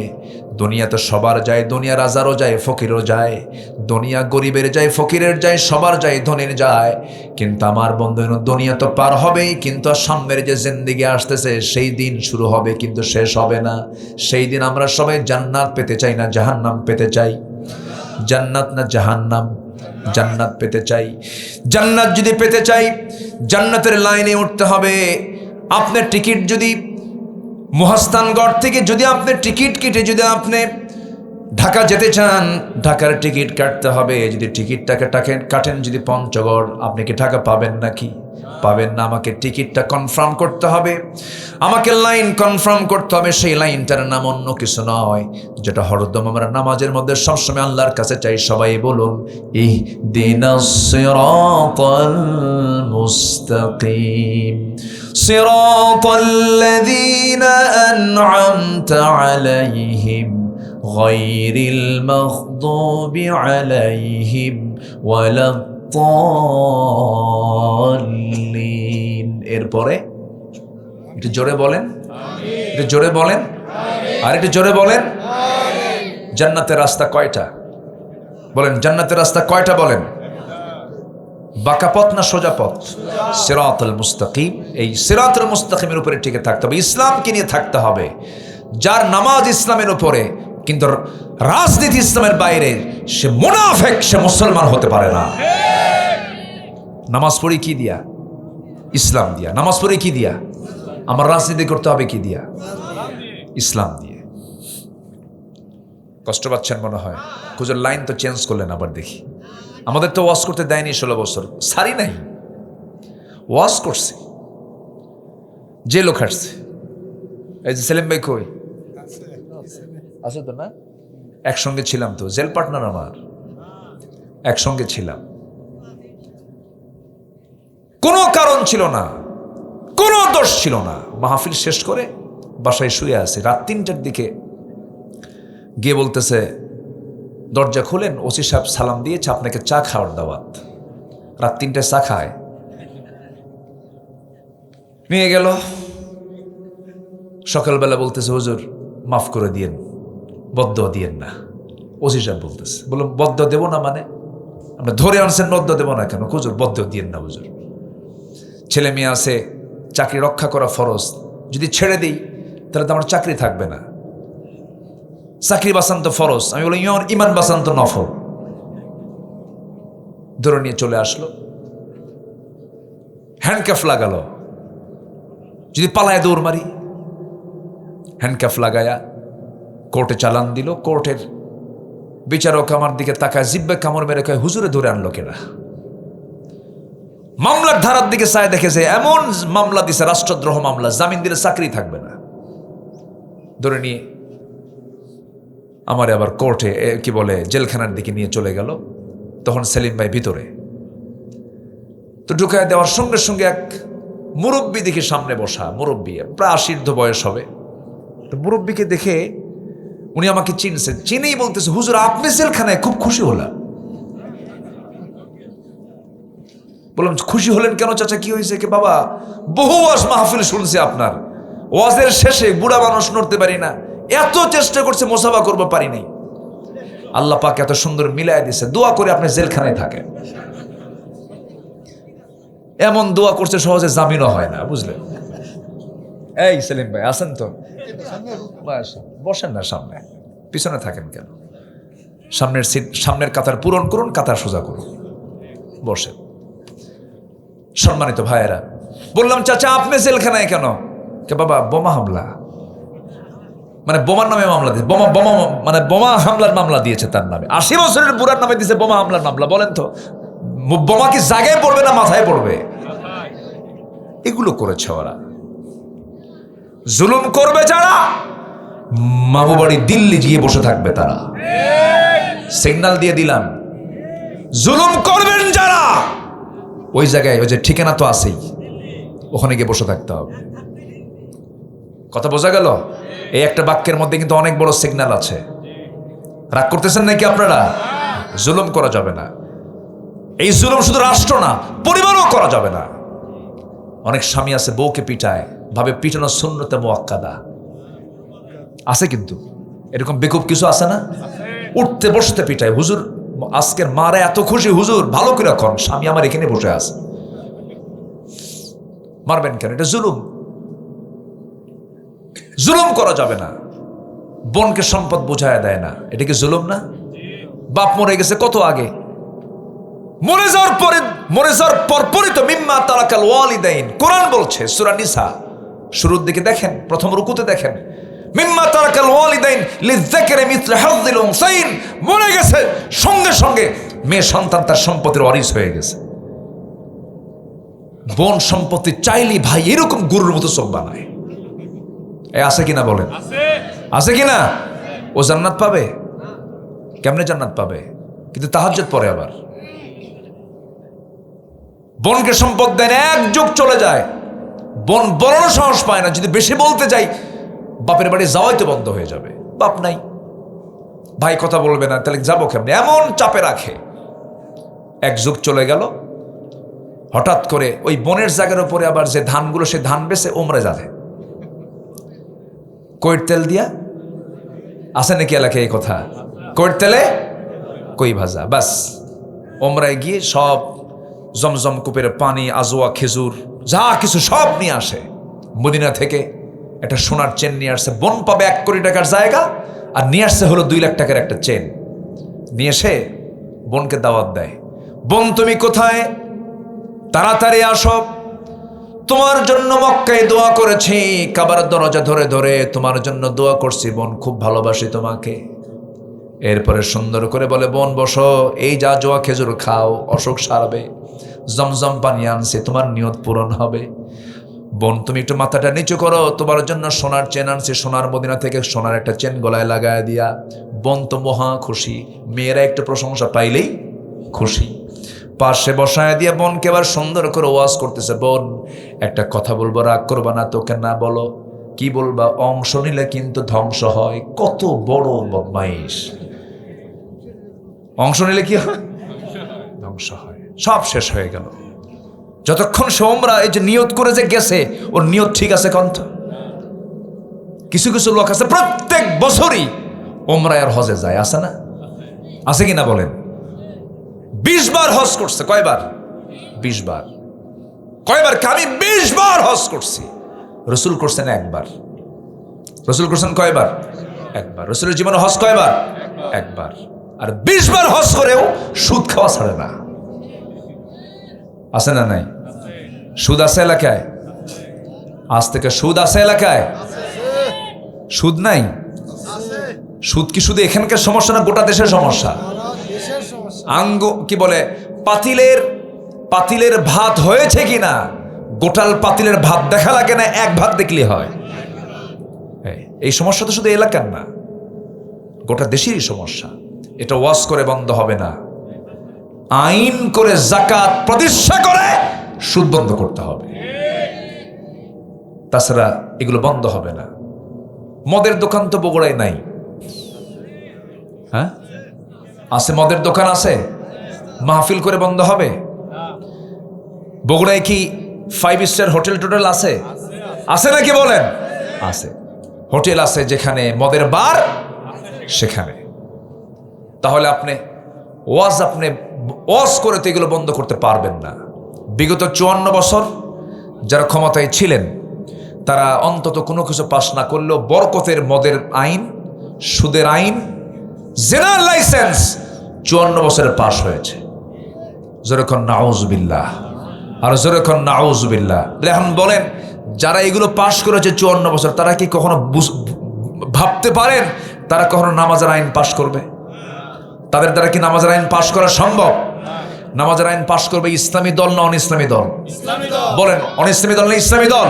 দুনিয়াতে সবার যায়, দুনিয়া রাজারও যায়, ফকিরও যায়, দুনিয়া গরিবের যায়, ফকিরের যায়, সবার যায়, ধনীর যায়। কিন্তু আমার বন্ধু, দুনিয়া তো পার হবেই, কিন্তু সামনের যে জিন্দেগি আসতেছে সেই দিন শুরু হবে, কিন্তু শেষ হবে না। সেই দিন আমরা সবাই জান্নাত পেতে চাই না জাহান্নাম পেতে চাই? জান্নাত না জাহান্নাম? জান্নাত পেতে চাই। জান্নাত যদি পেতে চাই, জান্নাতের লাইনে উঠতে হবে। আপনার টিকিট যদি মহাস্থানগড় থেকে যদি আপনি টিকিট কেটে যদি আপনি ঢাকা যেতে চান, ঢাকার টিকিট কাটতে হবে। যদি টিকিটটাকে কাটেন যদি পঞ্চগড়, আপনি কি ঢাকা পাবেন নাকি? পাবেন না। আমাকে টিকিটটা কনফার্ম করতে হবে, আমাকে লাইন কনফার্ম করতে হবে। সেই লাইনটার নাম অন্য কিছু নয়, যেটা হরদম আমরা নামাজের মধ্যে সবসময় আল্লাহর কাছে চাই। সবাই বলুন, ইহদিনাস সিরাতাল মুস্তাকিম সিরাতাল্লাযীনা আন'আমতা আলাইহিম গায়রিল মাগদুবি আলাইহিম ওয়ালাদ-দাল্লিন। এরপরে একটু জোরে বলেন, একটু জোরে বলেন, আর একটু জোরে বলেন। জান্নাতের রাস্তা কয়টা বলেন? জান্নাতের রাস্তা কয়টা বলেন? বাঁকা পথ না সোজা পথ? সিরাতুল মুস্তাকিম। এই সিরাতুল মুস্তাকিমের উপরে টিকে থাকতে হবে, ইসলামকে নিয়ে থাকতে হবে। যার নামাজ ইসলামের উপরে কিন্তু রাজনীতি ইসলামের বাইরে, সে মুনাফিক, সে মুসলমান হতে পারে না। নামাজ পড়ি কি দিয়া? ইসলাম দিয়া। নামাজ পড়ি কি দিয়া? আমার রাজনীতি করতে হবে কি দিয়া? ইসলাম দিয়ে। কষ্ট পাচ্ছেন মনে হয়? খুঁজে লাইন তো চেঞ্জ করলেন আবার দেখি। আমাদের তো ওয়াজ করতে দেয়নি 16 বছর, সারি নাই, ওয়াজ করছে, জেল খাটছে। এই যে সেলিম ভাই কই আছে তো না? একসঙ্গে ছিলাম তো, জেল পার্টনার আমার, একসঙ্গে ছিলাম। কোনো কারণ ছিল না, কোনো দোষ ছিল না। মাহফিল শেষ করে বাসায় শুয়ে আছে, রাত 3টার দিকে গিয়ে বলতেছে, দরজা খুলেন, ওসি সাহেব সালাম দিয়েছে, আপনাকে চা খাওয়ার দাওয়াত। রাত 3টায় চা খায়, নিয়ে গেল। সকালবেলা বলতেছে, হুজুর মাফ করে দিয়েন, বদদোয়া দিয়েন না। ওসি সাহেব বলতেছে, বললাম বদদোয়া দেবো না মানে? আমরা ধরে আনছেন, বদদোয়া দেবো না কেন? হুজুর বদদোয়া দিয়েন না হুজুর, ছেলে মেয়ে আছে, চাকরি রক্ষা করা ফরজ, যদি ছেড়ে দিই তাহলে তো আমার চাকরি থাকবে না। চাকরি বাঁচান তো ফরজ, আমি বলি ইমান বাঁচান তো নফল। ধরে নিয়ে চলে আসলো, হ্যান্ডকাফ লাগালো, যদি পালায় দৌড় মারি। হ্যান্ডকাফ লাগায়া কোর্টে চালান দিল। কোর্টের বিচারক আমার দিকে তাকায়, জিব্বে কামড় মেরে কয়, হুজুরে ধরে আনলো কেনা? মামলার ধারার দিকে চায়, দেখেছে এমন মামলা দিছে, রাষ্ট্রদ্রোহ মামলা, জামিন দিলে চাকরি থাকবে না। ধরে নিয়ে আমার আবার কোর্টে কি বলে জেলখানার দিকে নিয়ে চলে গেল। তখন সেলিম ভাই ভিতরে, তো ঢুকায় দেওয়ার সঙ্গে সঙ্গে এক মুরব্বী দেখে সামনে বসা, মুরব্বী প্রায় 80 বয়স হবে। তো মুরব্বীকে দেখে উনি আমাকে চিনছে, চিনেই বলতেছে, হুজুর আপনি জেলখানায়? খুব খুশি হলাম। বললাম খুশি হলেন কেন চাচা, কি হয়েছে? কে বাবা, বহু ওয়াজ মাহফিল শুনছি আপনার, ওয়াজের শেষে বুড়া মানুষ নড়তে পারি না, এত চেষ্টা করছে মোসাফা করবো পারি নাই, আল্লাহ পাক এত সুন্দর মিলাই দিছে, দোয়া করে আপনি জেলখানায় থাকেন। এমন দোয়া করছে সহজে জামিনও হয় না, বুঝলেন? এই সেলিম ভাই আছেন তো? বসেন না, সামনে পিছনে থাকেন কেন? সামনের সিট, সামনের কাতার পূরণ করুন, কাতার সোজা করুন, বসেন। সম্মানিত ভাইয়েরা, বললাম চাচা আপনি জেলখানায় কেন? কে বাবা, বোমা হামলা, মানে বোমার নামে মামলা দিয়েছে, বোমা বোমা মানে বোমা হামলার মামলা দিয়েছে তার নামে। 80 বছরের বুড়ার নামে দিয়েছে বোমা হামলার মামলা। বলেন তো, বোমা কি জায়গায় পড়বে না মাথায় পড়বে? এগুলো করেছে ওরা। জুলুম করবে যারা, মামু বাড়ি দিল্লি গিয়ে বসে থাকবে তারা। সিগন্যাল দিয়ে দিলাম, জুলুম করবেন যারা, ওই জায়গায় ওই যে ঠিকানা তো আছেই, ওখানে গিয়ে বসে থাকতে হবে। কথা বোঝা গেল? এই একটা বাক্যের মধ্যে কিন্তু অনেক বড় সিগন্যাল আছে। রাগ করতেছেন নাকি আপনারা? জুলুম করা যাবে না। এই জুলুম শুধু রাষ্ট্র না, পরিবারও করা যাবে না। অনেক স্বামী আছে বউকে পিটায়, ভাবে পিটানো সুন্নতে মুআক্কাদা আছে, কিন্তু এরকম বেকুব কিছু আছে না? উঠতে বসতে পিটায়। হুজুর আজকের মারা এত খুশি, হুজুর ভালো করে রাখন, স্বামী আমার এখানে বসে আছে। মারবেন কেন? এটা জুলুম। জুলুম করা যাবে না। বোনকে সম্পদ বোঝায় দেয় না, এটা কি জুলুম না? বাপ মরে গেছে কত আগে, মরে যাওয়ার পরপরই তো মিম্মা তারাকাল ওয়ালিদাইন কোরআন বলছে, সূরা নিসা শুরুর দিকে দেখেন, প্রথম রুকুতে দেখেন, মিম্মা তারাকাল ওয়ালিদাইন লিযাকারি মিসলু হাযযিল উনসাইন। মরে গেছে, সঙ্গে সঙ্গে মেয়ে সন্তান তার সম্পত্তির ওয়ারিস হয়ে গেছে। বোন সম্পত্তি চাইলি ভাই এরকম গরুর মতো চোখ বানায়। আছে কিনা বলেন? আছে কিনা? ও জান্নাত পাবে? কেমনে জান্নাত পাবে? কিন্তু তাহাজ্জুদ পড়ে আবার। বোনকে সম্পদ দেন, এক যুগ চলে যায়, বোন বড় সাহস পায় না। যদি বেশি বলতে যাই, বাপের বাড়ি যাওয়াই তো বন্ধ হয়ে যাবে। বাপ নাই, ভাই কথা বলবে না, তাহলে যাবো কেমনে? এমন চাপে রাখে। এক যুগ চলে গেল, হঠাৎ করে ওই বোনের জায়গার উপরে আবার যে ধানগুলো, সে ধান বেচে ওমরে যাবে কইর তেল দিয়া। আছে নাকি এলাকায় এই কথা? কইর তেলে কই ভাজা, বাস ওমরায় গিয়ে সব জমজম কূপের পানি, আজোয়া, খেজুর, যা কিছু সব নিয়ে আসে। মদিনা থেকে একটা সোনার চেন নিয়ে আসছে। বোন পাবে 1 কোটি টাকার জায়গা, আর নিয়ে আসছে হলো 2 লাখ টাকার একটা চেন। নিয়ে এসে বোনকে দাওয়াত দেয়, বোন তুমি কোথায়? তাড়াতাড়ি আসো, তোমার জন্য মক্কায় দোয়া করেছি, কাবার দরজা ধরে ধরে তোমার জন্য দোয়া করছি, বোন খুব ভালোবাসি তোমাকে। এরপরে সুন্দর করে বলে, বোন বসো, এই যা জোয়া খেজুর খাও, অসুখ সারবে। জমজম পানি আনছে, তোমার নিয়ত পূরণ হবে। বোন তুমি একটু মাথাটা নিচু করো, তোমার জন্য সোনার চেন আনছে, সোনার মদিনা থেকে সোনার একটা চেন গলায় লাগায় দিয়া। বোন তো মহা খুশি, মেয়েরা একটু প্রশংসা পাইলেই খুশি। পাশে বসায় দিয়ে বোনকে এবার সুন্দর করে ওয়াজ করতেছে, বোন একটা কথা বলবো, রাগ করবা না, তোকে না বলো। কি বলবা? অংশ নিলে কিন্তু ধ্বংস হয়। কত বড় বদমাইশ! অংশ নিলে কি হয়? ধ্বংস হয়। সব শেষ হয়ে গেল। যতক্ষণ সে ওমরা এই যে নিয়ত করে যে গেছে, ওর নিয়ত ঠিক আছে কন্ত? কিছু কিছু লোক আছে প্রত্যেক বছরই ওমরায় আর হজে যায়, আছে না? আছে কিনা বলেন? 20 বার হজ করছে। কয়বার? 20 বার। কয়বার? আমি 20 বার হজ করছি। রসুল করছেন একবার। রসুল করছেন কয়বার? একবার। রসুলের জীবনে হজ কয়বার? একবার। আর 20 বার হজ করেও সুদ খাওয়া ছাড়ে না। আছে না নাই? সুদ আছে এলাকায়? আজ থেকে সুদ আছে এলাকায়? সুদ নাই? সুদ কি শুধু এখানকার সমস্যা না, গোটা দেশের সমস্যা? কি বলে, পাতিলের ভাত হয়েছে কিনা, গোটাল পাতিলের ভাত দেখা লাগে না, এক ভাত দেখলে হয়। এই সমস্যা তো শুধু এলাকার না, গোটা দেশেরই সমস্যা। এটা ওয়াজ করে বন্ধ হবে না, আইন করে, যাকাত প্রতিষ্ঠা করে সুদ বন্ধ করতে হবে, তাছাড়া এগুলো বন্ধ হবে না। মদের দোকান তো বগুড়ায় নাই, হ্যাঁ আছে? মদের দোকান আছে, মাহফিল করে বন্ধ হবে? বগুড়ায় কি 5 স্টার হোটেল টোটেল আছে? আছে নাকি বলেন? আছে। হোটেল আছে যেখানে মদের বার, সেখানে। তাহলে আপনি ওয়াজ করে তো এগুলো বন্ধ করতে পারবেন না। বিগত 54 বছর যারা ক্ষমতায় ছিলেন, তারা অন্তত কোনো কিছু পাস না করলেও বরকতের মদের আইন, সুদের আইন, জেনার লাইসেন্স 54 বছরে পাশ হয়েছে। যেরকম নাউজুবিল্লাহ, আর যেরকম নাউজুবিল্লাহ। এখন বলেন, যারা এগুলো পাশ করেছে 54 বছর, তারা কি কখনো ভাবতে পারেন তারা কখনো নামাজের আইন পাশ করবে? তাদের দ্বারা কি নামাজের আইন পাশ করা সম্ভব? নামাজের আইন পাশ করবে ইসলামী দল না অন ইসলামী দল? বলেন, অন ইসলামী দল না ইসলামী দল?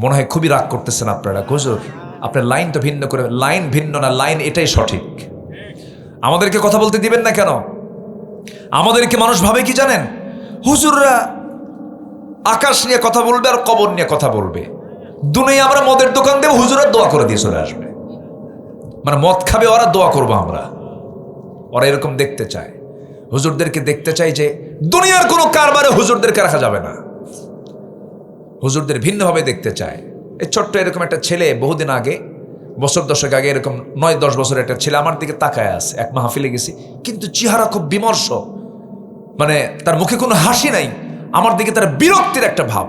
মনে হয় খুবই রাগ করতেছেন আপনারা। হুজুর আপনার লাইন তো ভিন্ন করে। লাইন ভিন্ন না, লাইন এটাই সঠিক। আমাদেরকে কথা বলতে দিবেন না কেন? আমাদেরকে মানুষ ভাবে কি জানেন? হুজুররা আকাশ নিয়ে কথা বলবে আর কবর নিয়ে কথা বলবে। দুনিয়া আমরা মদের দোকান দেবো, হুজুরের দোয়া করে দিয়ে চলে আসবে। মানে মদ খাবে ওরা, দোয়া করবো আমরা। ওরা এরকম দেখতে চায়, হুজুরদেরকে দেখতে চাই যে দুনিয়ার কোনো কারবারে হুজুরদেরকে রাখা যাবে না, হুজুরদের ভিন্নভাবে দেখতে চায়। এই ছোট্ট এরকম একটা ছেলে বহুদিন আগে, বছর 10 আগে, এরকম 9-10 বছরের একটা ছেলে আমার দিকে তাকায় আছে। এক মাহফিলে গেছি, কিন্তু চেহারা খুব বিমর্ষ, মানে তার মুখে কোনো হাসি নাই, আমার দিকে তার বিরক্তির একটা ভাব।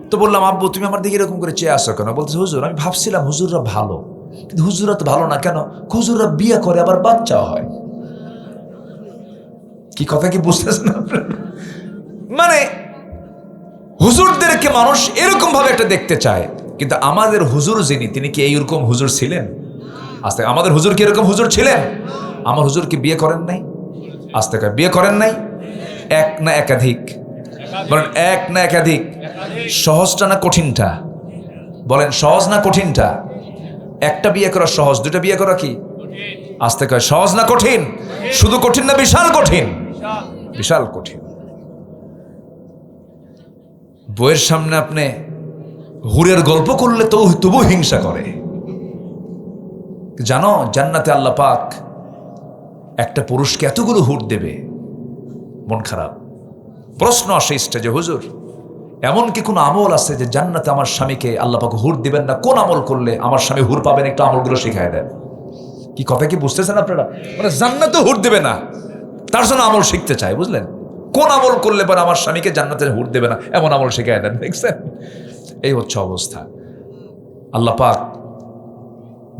তো বললাম, আব্বু তুমি আমার দিকে এরকম করে চেয়ে আসো কেন? বলছে, হুজুর আমি ভাবছিলাম হুজুররা ভালো, কিন্তু হুজুররা তো ভালো না। কেন? হুজুররা বিয়ে করে আবার বাচ্চাও হয়। কি কথা কি বুঝতেছেন আপনারা? মানে হুজুরদেরকে মানুষ এরকম ভাবে একটা দেখতে চায়, কিন্তু আমাদের হুজুর যিনি, তিনি কি এইরকম হুজুর ছিলেন? আস্তে, আমাদের হুজুর কি এরকম হুজুর ছিলেন? আমার হুজুর কি বিয়ে করেন নাই? আস্তে কয়, বিয়ে করেন নাই? এক না একাধিক? বলেন এক না একাধিক? সহজটা না কঠিনটা? বলেন সহজ না কঠিনটা? একটা বিয়ে করা সহজ, দুটা বিয়ে করা কি? আস্তে কয়, সহজ না কঠিন? শুধু কঠিন না বিশাল কঠিন? বিশাল কঠিন। বইয়ের সামনে আপনি হুরের গল্প করলে তো তবু হিংসা করে। জানো জান্নাতে আল্লাহ পাক একটা পুরুষকে এতগুলো হুর দেবে, মন খারাপ। প্রশ্ন আসে স্টেজে, হুজুর এমন কি কোনো আমল আছে যে জান্নাতে আমার স্বামীকে আল্লাহ পাক হুর দিবেন না? কোন আমল করলে আমার স্বামী হুর পাবেন? একটু আমলগুলো শিখায় দেন। কি কথা কি বুঝতেছেন আপনারা? মানে জান্নাতে হুর দেবে না, তার জন্য আমল শিখতে চায়, বুঝলেন? কোন আমল করলে পরে আমার স্বামীকে জান্নাতে হুর দেবে না, এমন আমল শিখায় দেন। দেখছেন, এই হচ্ছে অবস্থা। আল্লাহ পাক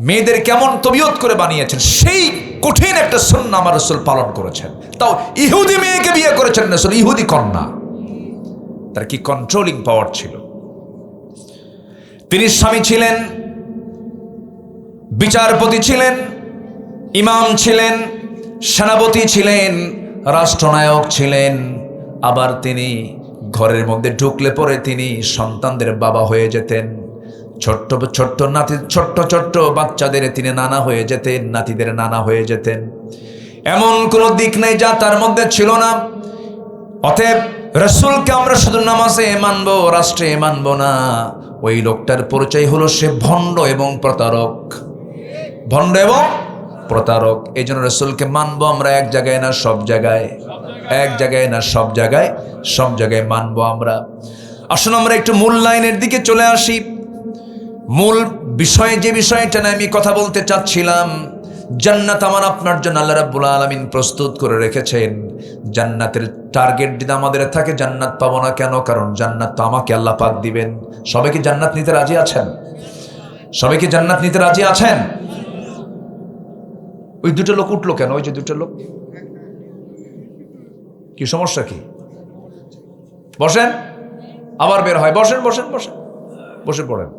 মেয়েদের কেমন তবিয়ত করে বানিয়েছেন, সেই কঠিন একটা সুন্নাহ আমার রাসূল পালন করেছেন। তাও ইহুদি মেয়েকে বিয়ে করেছেন রাসূল, ইহুদি কন্যা। তার কি কন্ট্রোলিং পাওয়ার ছিল! তিনি স্বামী ছিলেন, বিচারপতি ছিলেন, ইমাম ছিলেন, সেনাপতি ছিলেন, রাষ্ট্রনায়ক ছিলেন। আবার তিনি ঘরের মধ্যে ঢুকলে পরে তিনি সন্তানদের বাবা হয়ে যেতেন। ছোট্ট ছোট্ট নাতি, ছোট্ট ছোট্ট বাচ্চাদের তিনি নানা হয়ে যেতেন, নাতিদের নানা হয়ে যেতেন। এমন কোনো দিক নেই যা তার মধ্যে ছিল না। অতএব রাসূলকে আমরা শুধু নামাজে মানবো, রাষ্ট্রে মানবো না। ওই লোকটার পরিচয় হলো সে ভণ্ড এবং প্রতারক। ভণ্ড এবং প্রতারক। এই জন্য রাসূলকে মানবো আমরা এক জায়গায় না সব জায়গায়, এক জায়গায় না সব জায়গায়, সব জায়গায় মানবো আমরা। আসুন আমরা একটু মূল লাইনের দিকে চলে আসি। মূল বিষয়ে, যে বিষয়টা নিয়ে আমি কথা বলতে চাচ্ছিলাম, জান্নাত আমার আপনার জন্য আল্লাহ রাব্বুল আলামিন প্রস্তুত করে রেখেছেন। জান্নাতের টার্গেট যদি আমাদের থাকে, জান্নাত পাবো না কেন? কারণ জান্নাত তো আমাকে আল্লাহ পাক দিবেন। সবাই কি জান্নাত নিতে রাজি আছেন? সবাই কি জান্নাত নিতে রাজি আছেন? ওই দুটো লোক উঠলো কেন? ওই যে দুটো লোক, কি সমস্যা কি? বসেন, আবার বের হয়। বসেন বসেন বসেন, বসে পড়েন।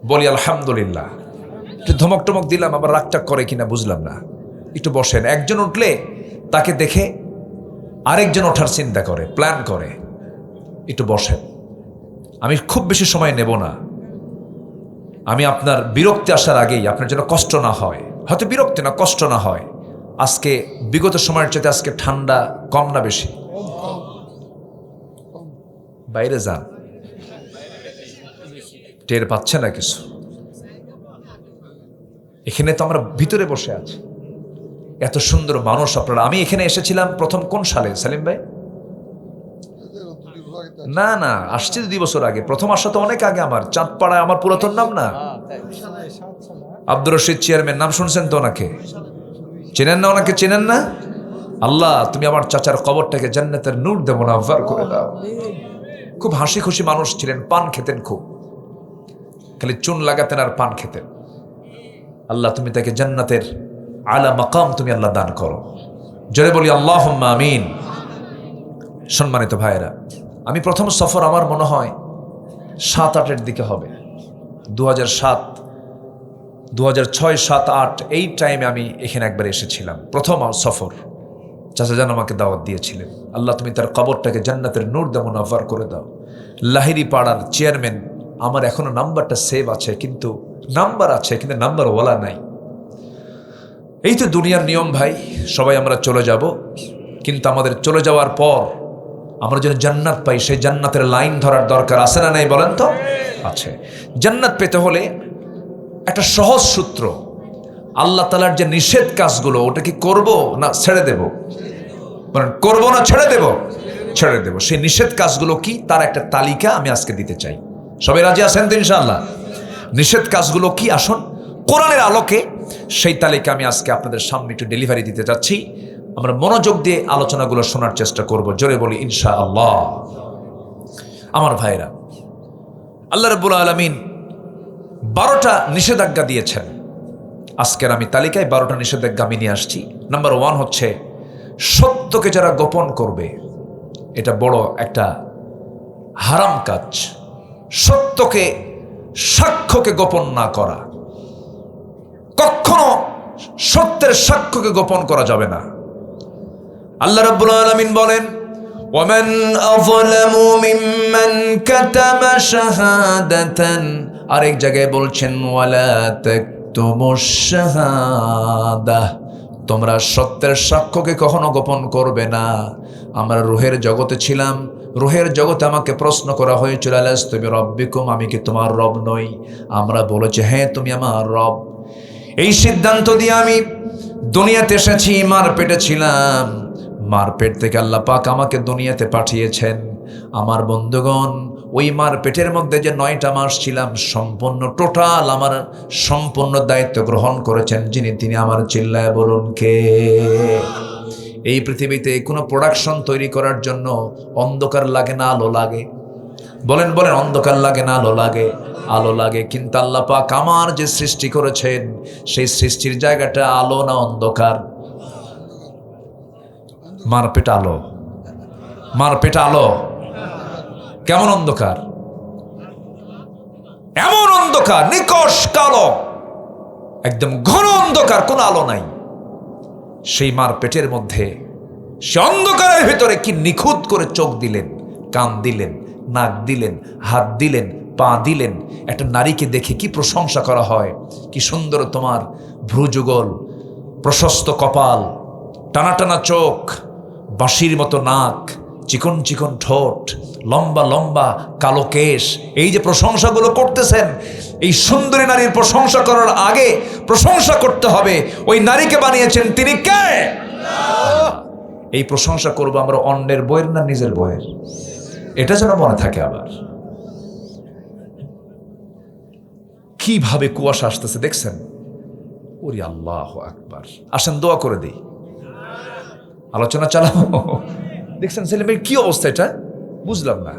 বলি আলহামদুলিল্লাহ। একটু ধমক টমক দিলাম, আবার রাগটাক করে কিনা বুঝলাম না। একটু বসেন। একজন উঠলে তাকে দেখে আরেকজন ওঠার চিন্তা করে, প্ল্যান করে। একটু বসেন। আমি খুব বেশি সময় নেব না। আমি আপনার বিরক্তি আসার আগেই, আপনার যেন কষ্ট না হয়, হয়তো বিরক্তি না, কষ্ট না হয়। আজকে বিগত সময়ের চাইতে আজকে ঠান্ডা কম না বেশি? বাইরে যান, টের পাচ্ছে না কিছু। এখানে তো আমরা ভিতরে বসে আছি, এত সুন্দর মানুষ আপনারা। আমি এখানে এসেছিলাম প্রথম কোন সালে সালিম ভাই? না না, আসছি 2 বছর আগে। প্রথম আসা তো অনেক আগে। আমার চাঁদপাড়ায়, আমার পুরাতন নাম না, আব্দুর রশিদ চেয়ারম্যান, নাম শুনছেন তো ওনাকে? চেনেন না ওনাকে? চেনেন না? আল্লাহ তুমি আমার চাচার কবরটাকে জান্নাতের নূর দেব না আফার করে দাও। খুব হাসি খুশি মানুষ ছিলেন, পান খেতেন খুব, খালি চুন লাগাতেন আর পান খেতেন। আল্লাহ তুমি তাকে জান্নাতের আলা মাকাম তুমি আল্লাহ দান করো। জোরে বলি আল্লাহুম্মা আমিন। সম্মানিত ভাইয়েরা, আমি প্রথম সফর আমার মনে হয় 7-8-এর দিকে হবে, 2007, 2006, 7, 8 এই টাইমে আমি এখানে একবার এসেছিলাম। প্রথম সফর। চাচা জান আমাকে দাওয়াত দিয়েছিলেন। আল্লাহ তুমি তার কবরটাকে জান্নাতের নূর দেব নাফার করে দাও। লাহিড়ী পাড়ার চেয়ারম্যান। আমার এখনো নাম্বারটা সেভ আছে, কিন্তু নাম্বার আছে কিন্তু নাম্বার ওয়ালা নাই। এই তো দুনিয়ার নিয়ম ভাই, সবাই আমরা চলে যাব। কিন্তু আমাদের চলে যাওয়ার পর আমরা যেন জান্নাত পাই, সেই জান্নাতের লাইন ধরার দরকার আছে না নাই বলেন তো? আছে। জান্নাত পেতে হলে একটা সহজ সূত্র, আল্লাহ তাআলার যে নিষেধ কাজগুলো ওটা কি করব না ছেড়ে দেব? বলেন করব না ছেড়ে দেব? ছেড়ে দেব। সেই নিষেধ কাজগুলো কি তার একটা তালিকা আমি আজকে দিতে চাই। সবাই রাজি আছেন তো ইনশাআল্লাহ? নিষেধ কাজগুলো কি আসুন কোরআনের আলোকে সেই তালিকা আমি আজকে আপনাদের সামনে একটু ডেলিভারি দিতে চাচ্ছি। আমরা মনোযোগ দিয়ে আলোচনাগুলো শোনার চেষ্টা করব। জোরে বলি ইনশাআল্লাহ। আমার ভাইরা, আল্লাহ রাব্বুল আলামিন 12টা নিষেধাজ্ঞা দিয়েছেন। আজকের আমি তালিকায় 12টা নিষেধাজ্ঞা আমি নিয়ে আসছি। নাম্বার 1 হচ্ছে সত্যকে যারা গোপন করবে, এটা বড় একটা হারাম কাজ। সত্যকে, সাক্ষ্যকে গোপন না করা, কখনো সত্যের সাক্ষ্যকে গোপন করা যাবে না। আল্লাহ রাব্বুল আলামিন বলেন, ওয়ামান আযলামু মিম্মান কাতামা শাহাদাতান, আরেক জায়গায় বলছেন ওয়ালা তাকতুমুশ শাহাদা, তোমরা সত্যের সাক্ষ্যকে কখনো গোপন করবে না। আমরা রূহের জগতে ছিলাম, রূহের জগতে আমাকে প্রশ্ন করা হয়েছিল আলাস্তু বিরাব্বিকুম, আমি কি তোমার রব নই? আমরা বলেছি হ্যাঁ তুমি আমার রব। এই সিদ্ধান্ত দিয়ে আমি দুনিয়াতে এসেছি, মার পেটে ছিলাম, মার পেট থেকে আল্লাহ পাক আমাকে দুনিয়াতে পাঠিয়েছেন। আমার বন্ধুগণ, ওই মার পেটের মধ্যে যে 9টা মাস ছিলাম, সম্পূর্ণ টোটাল আমার সম্পূর্ণ দায়িত্ব গ্রহণ করেছেন যিনি, তিনি আমার চিল্লায় বলুন কে? এই পৃথিবীতে কোনো প্রোডাকশন তৈরি করার জন্য অন্ধকার লাগে না আলো লাগে? বলেন বলেন, অন্ধকার লাগে না আলো লাগে? আলো লাগে। কিন্তু আল্লাহ পাক আমার যে সৃষ্টি করেছেন সেই সৃষ্টির জায়গাটা আলো না অন্ধকার? মার পেট আলো, মার পেট আলো, কেমন অন্ধকার? এমন অন্ধকার নিকষ কালো, একদম ঘন অন্ধকার, কোনো আলো নাই। সেই মার পেটের মধ্যে সে অন্ধকারের ভিতরে কি নিখুঁত করে চোখ দিলেন, কান দিলেন, নাক দিলেন, হাত দিলেন, পা দিলেন। একটা নারীকে দেখে কি প্রশংসা করা হয়, কি সুন্দর তোমার ভ্রুযুগল, প্রশস্ত কপাল, টানা টানা চোখ, বাঁশির মতো নাক, চিকন চিকন ঠোঁট, লম্বা লম্বা কালো কেশ। এই যে প্রশংসাগুলো করতেছেন, এই সুন্দরী নারীর প্রশংসা করার আগে প্রশংসা করতে হবে ওই নারীকে বানিয়েছেন তিনি কে? এই প্রশংসা করবো আমরা অন্যের বইয়ের না নিজের বইয়ের, এটা যেন মনে থাকে। আবার কিভাবে কুয়াশা আসতেছে দেখছেন? ওরে আল্লাহু আকবার। আসেন দোয়া করে দিই, আলোচনা চালাবো। দেখছেন ছেলে মেয়ের কি অবস্থা, এটা বুঝলাম না।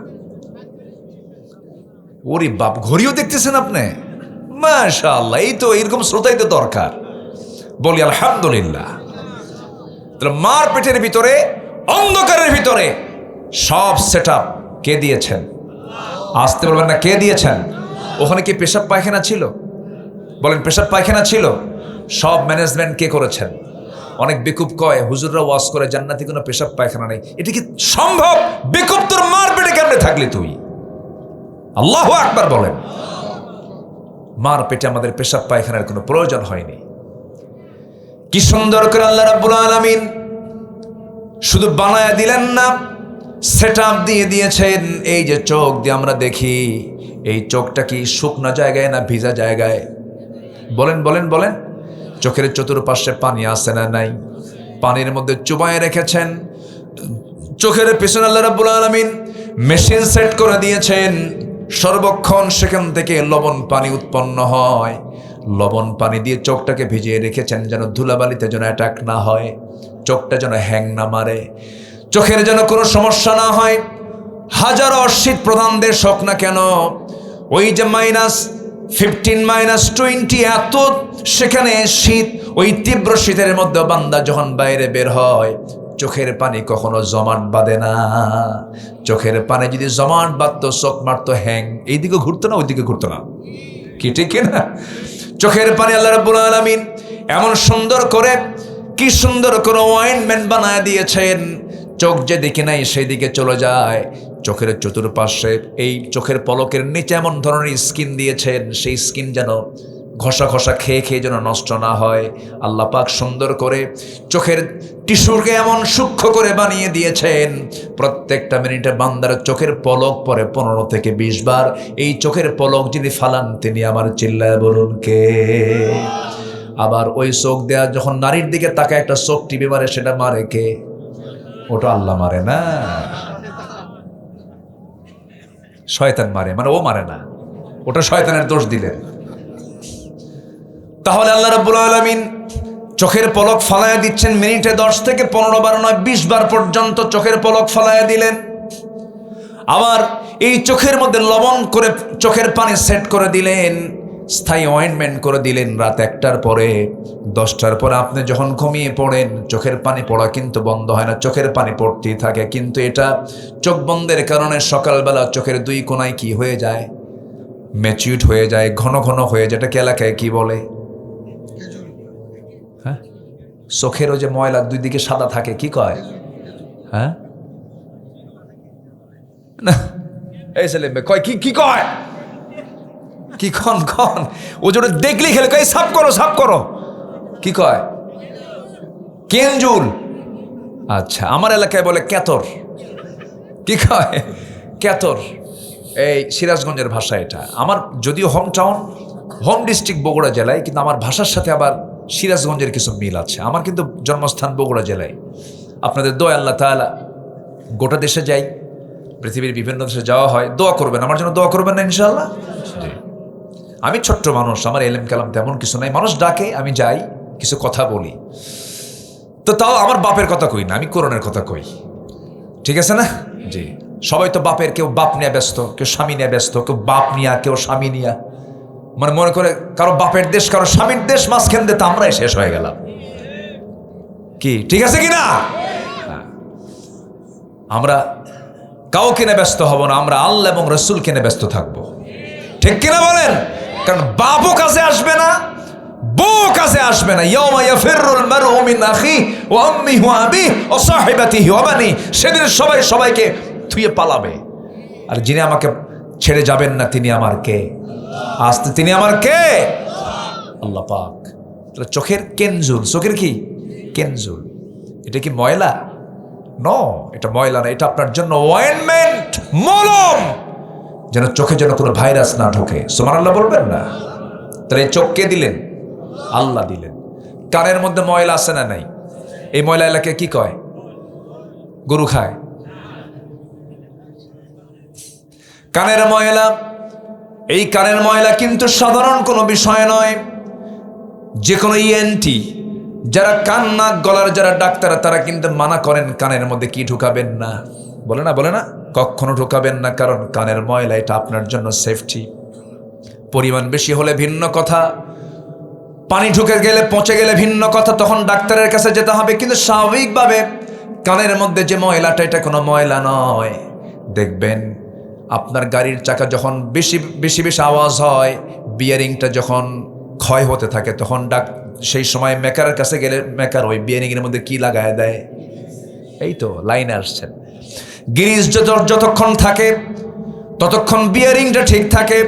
ওরে বাপ, ঘড়িও দেখতেছেন আপনি? মাশাআল্লাহ, এই তো এরকম শ্রোতাই তো দরকার। বলি আলহামদুলিল্লাহ। তাহলে মার পেটের ভিতরে, অন্ধকারের ভিতরে সব সেটআপ কে দিয়েছেন? আসতে বলবেন না, কে দিয়েছেন? ওখানে কি পেশাব পায়খানা ছিল? বলেন পেশাব পায়খানা ছিল? সব ম্যানেজমেন্ট কে করেছেন? অনেক বেকুব কয় হুজুররা ওয়াজ করে জান্নাতে কোনো পেশাব পায়খানা নেই। এটা কি সম্ভব? বেকুব, তোর মার পেটে কেমনে থাকলি তুই? আল্লাহু আকবার বলেন। মার পেটে আমাদের পেশাব পায়খানার কোনো প্রয়োজন হয়নি। কি সুন্দর করে আল্লাহ রাব্বুল আলামিন শুধু বানায়া দিলেন না, সেটআপ দিয়ে দিয়েছেন। এই যে চোখ দিয়ে আমরা দেখি, এই চোখটা কি শুকনো জায়গায় না ভিজা জায়গায়? বলেন বলেন বলেন। চোখের চতুর্পাশে পানি আছে না নাই? পানির মধ্যে চুবায় রেখেছেন। চোখের পেছনে আল্লাহ রাব্বুল আলামিন মেশিন সেট করে দিয়েছেন, সর্বক্ষণ সেখান থেকে লবণ পানি উৎপন্ন হয়। লবণ পানি দিয়ে চোখটাকে ভিজিয়ে রেখেছেন যেন ধুলাবালিতে যেন অ্যাটাক না হয়, চোখটা যেন হ্যাং না মারে, চোখের যেন কোনো সমস্যা না হয়। হাজারো শীত প্রধান দেশ হোক না কেন, ওই যে -15 -20 এত সেখানে শীত, ওই তীব্র শীতের মধ্যে বান্দা যখন বাইরে বের হয়, চোখের পানি কখনো জমাট বাঁধে না। চোখের পানি যদি জমাট বাঁধতো, চোখ মারতো হ্যাং, এইদিকে ঘুরতো না ওইদিকে ঘুরতো না, কি ঠিক না? চোখের পানি আল্লাহ রাব্বুল আলামিন এমন সুন্দর করে, কি সুন্দর করে অয়েন্টমেন্ট বানায় দিয়েছেন, চোখ যেদিকে নাই সেদিকে চলে যায়। চোখের চতুর্পাশে এই চোখের পলকের নিচে এমন ধরনের স্কিন দিয়েছেন, সেই স্কিন যেন ঘষা ঘষা খেয়ে খেয়ে যেন নষ্ট না হয়, আল্লাহ পাক সুন্দর করে চোখের টিস্যুকে এমন সূক্ষ্ম করে বানিয়ে দিয়েছেন, প্রত্যেকটা মিনিটে বান্দার চোখের পলক পরে 15 থেকে 20 বার। এই চোখের পলক যিনি ফালান তিনি আমার, চিল্লায় বলুন কে? আবার ওই চোখ দেয়া যখন নারীর দিকে তাকায় একটা চোখ টিপে মারে, সেটা মারে কে? ওটা আল্লাহ মারে না, শয়তান মারে, মানে ও মারে না, ওটা শয়তানের দোষ দিলেন। তাহলে আল্লাহ রাব্বুল আলামিন চোখের পলক ফালায়া দিচ্ছেন, মিনিটে 10 থেকে 15 বার নয় 20 বার পর্যন্ত চোখের পলক ফালায়া দিলেন। আবার এই চোখের মধ্যে লবণ করে চোখের পানি সেট করে দিলেন, স্থায়ী অয়েন্টমেন্ট করে দিলেন। রাত 1টার পরে 10টার পরে আপনি যখন ঘুমিয়ে পড়েন, চোখের পানি পড়া কিন্তু বন্ধ হয় না, চোখের পানি পড়তেই থাকে। কিন্তু এটা চোখ বন্ধের কারণে সকালবেলা চোখের 2 কোণায় কি হয়ে যায়? ম্যাচিউড হয়ে যায়, ঘন ঘন হয়ে যায়। এটাকে এলাকায় কি বলে? হ্যাঁ, চোখেরও যে ময়লা 2 দিকে সাদা থাকে, কি কয়? হ্যাঁ না, এই ছেলে কয় কি কি কয়, কি খন খন, ও যেটা দেখলি খেলে কয় সাফ করো সাফ করো, কি কয়? কেঞ্জুল। আচ্ছা, আমার এলাকায় বলে কেতর। কি কয়? কেতর। এই সিরাজগঞ্জের ভাষা এটা। আমার যদিও হোম ডিস্ট্রিক্ট বগুড়া জেলায়, কিন্তু আমার ভাষার সাথে আবার সিরাজগঞ্জের কিছু মিল আছে। আমার কিন্তু জন্মস্থান বগুড়া জেলায়। আপনাদের দোয়া আল্লাহ তাআলা, গোটা দেশে যাই, পৃথিবীর বিভিন্ন দেশে যাওয়া হয়, দোয়া করবেন আমার জন্য, দোয়া করবেন না ইনশাআল্লাহ? আমি ছোট্ট মানুষ, আমার এলেম কালাম তেমন কিছু নাই, মানুষ ডাকে আমি যাই, কিছু কথা বলি। তো তাও আমার বাপের কথা কই না, আমি কোরআনের কথা কই, ঠিক আছে না? জি, সবাই তো বাপের, কেউ বাপ নিয়ে ব্যস্ত, কেউ স্বামী নিয়ে ব্যস্ত, কেউ বাপ নিয়া, কেউ স্বামী নিয়া, মানে মনে করে কারো বাপের দেশ কারো স্বামীর দেশ, মাঝখান দিয়ে তো আমরাই শেষ হয়ে গেলাম। কি ঠিক আছে কিনা? আমরা কাউকে নিয়ে ব্যস্ত হব না, আমরা আল্লাহ এবং রসুলকে নিয়ে ব্যস্ত থাকবো, ঠিক কিনা বলেন? কারণ বাপও কাছে আসবে না, বউ কাছে আসবে না। ইয়াউমা ইয়াফিরুল মারউ মিন আখিহি ওয়া উম্মিহি ওয়া আবিহি ওয়া সাহিবাতিহি ওয়া বানিহি। সেদিন সবাই সবাইকে থুয়ে পালাবে। আর যিনি আমাকে ছেড়ে যাবেন না তিনি আমার কে? আসতে তিনি আমার কে? আল্লাহ পাক। তাহলে চোখের কেনজুল, চোখের কি কেনজুল? এটা কি ময়লা? নো, এটা ময়লা না, এটা আপনার জন্য অয়েন্টমেন্ট, মলম, যেন চোখে যেন কোনো ভাইরাস না ঢোকে। সুবহানাল্লাহ বলবেন না? তাহলে চোখ কে দিলেন? আল্লাহ দিলেন। কানের মধ্যে ময়লা আছে না নাই? এই ময়লা এলাকায় কি কয়? গরু খায়। কানের ময়লা, এই কানের ময়লা কিন্তু সাধারণ কোনো বিষয় নয়। যে কোনো ইএনটি, যারা কান নাক গলার যারা ডাক্তার, তারা কিন্তু মানা করেন কানের মধ্যে কি ঢুকাবেন না, বলে না, বলে না, কখনো ঢুকাবেন না, কারণ কানের ময়লা এটা আপনার জন্য সেফটি। পরিমাণ বেশি হলে ভিন্ন কথা, পানি ঢুকে গেলে, পচে গেলে ভিন্ন কথা, তখন ডাক্তারের কাছে যেতে হবে। কিন্তু স্বাভাবিকভাবে কানের মধ্যে যে ময়লাটা, এটা কোনো ময়লা নয়। দেখবেন আপনার গাড়ির চাকা যখন বেশি বেশি বেশি আওয়াজ হয়, বিয়ারিংটা যখন ক্ষয় হতে থাকে, তখন সেই সময় মেকারের কাছে গেলে মেকার ওই বিয়ারিংয়ের মধ্যে কি লাগায় দেয়? এই তো লাইনে আসছেন, গ্রিজ যতক্ষণ থাকে ততক্ষণ বিয়ারিংটা ঠিক থাকে।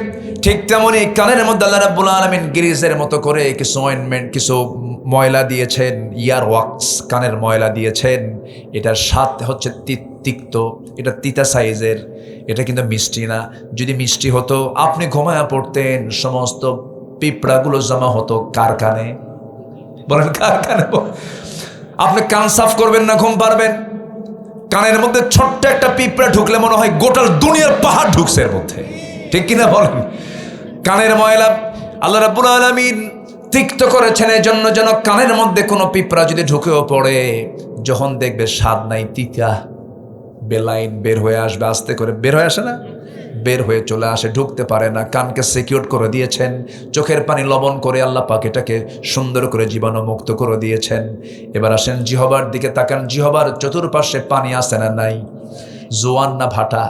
ঠিক তেমনি কানের মধ্যে আল্লাহ রাব্বুল আলামিন গ্রিজের মতো করে কিছু অয়েন্টমেন্ট, কিছু ময়লা দিয়েছেন, ইয়ার ওয়াক্স, কানের ময়লা দিয়েছেন। এটার স্বাদ হচ্ছে তিক্ত, এটা তিতা সাইজের, এটা কিন্তু মিষ্টি না। যদি মিষ্টি হতো আপনি ঘুমায়া পড়তেন, সমস্ত পিঁপড়াগুলো জমা হতো কার কানে? বলেন কার কানে? আপনি কান সাফ করবেন না, ঘুম পারবেন? কানের মধ্যে ছোট্ট একটা পিঁপড়া ঢুকলে মনে হয় গোটাল দুনিয়ার পাহাড় ঢুকছে এর মধ্যে, ঠিক কিনা বলেন? কানের ময়লা আল্লাহ রাব্বুল আলামিন তিক্ত করেছেন এই জন্য, যেন কানের মধ্যে কোনো পিঁপড়া যদি ঢুকেও পড়ে, যখন দেখবে স্বাদ নাই, তিতা, বেলাইন বের হয়ে আসবে, আস্তে করে বের হয়ে আসে না, বের হয়ে চলে আসে, ঢুকতে পারে না। কানকে সিকিউর করে দিয়েছেন, চোখের পানি লবণ করে আল্লাহ পাক এটাকে সুন্দর করে জীবাণুমুক্ত করে দিয়েছেন। এবার আসেন জিহবার দিকে তাকান, জিহবার চতুর্পাশে পানি আছে না নাই? জোয়ান না ভাটা?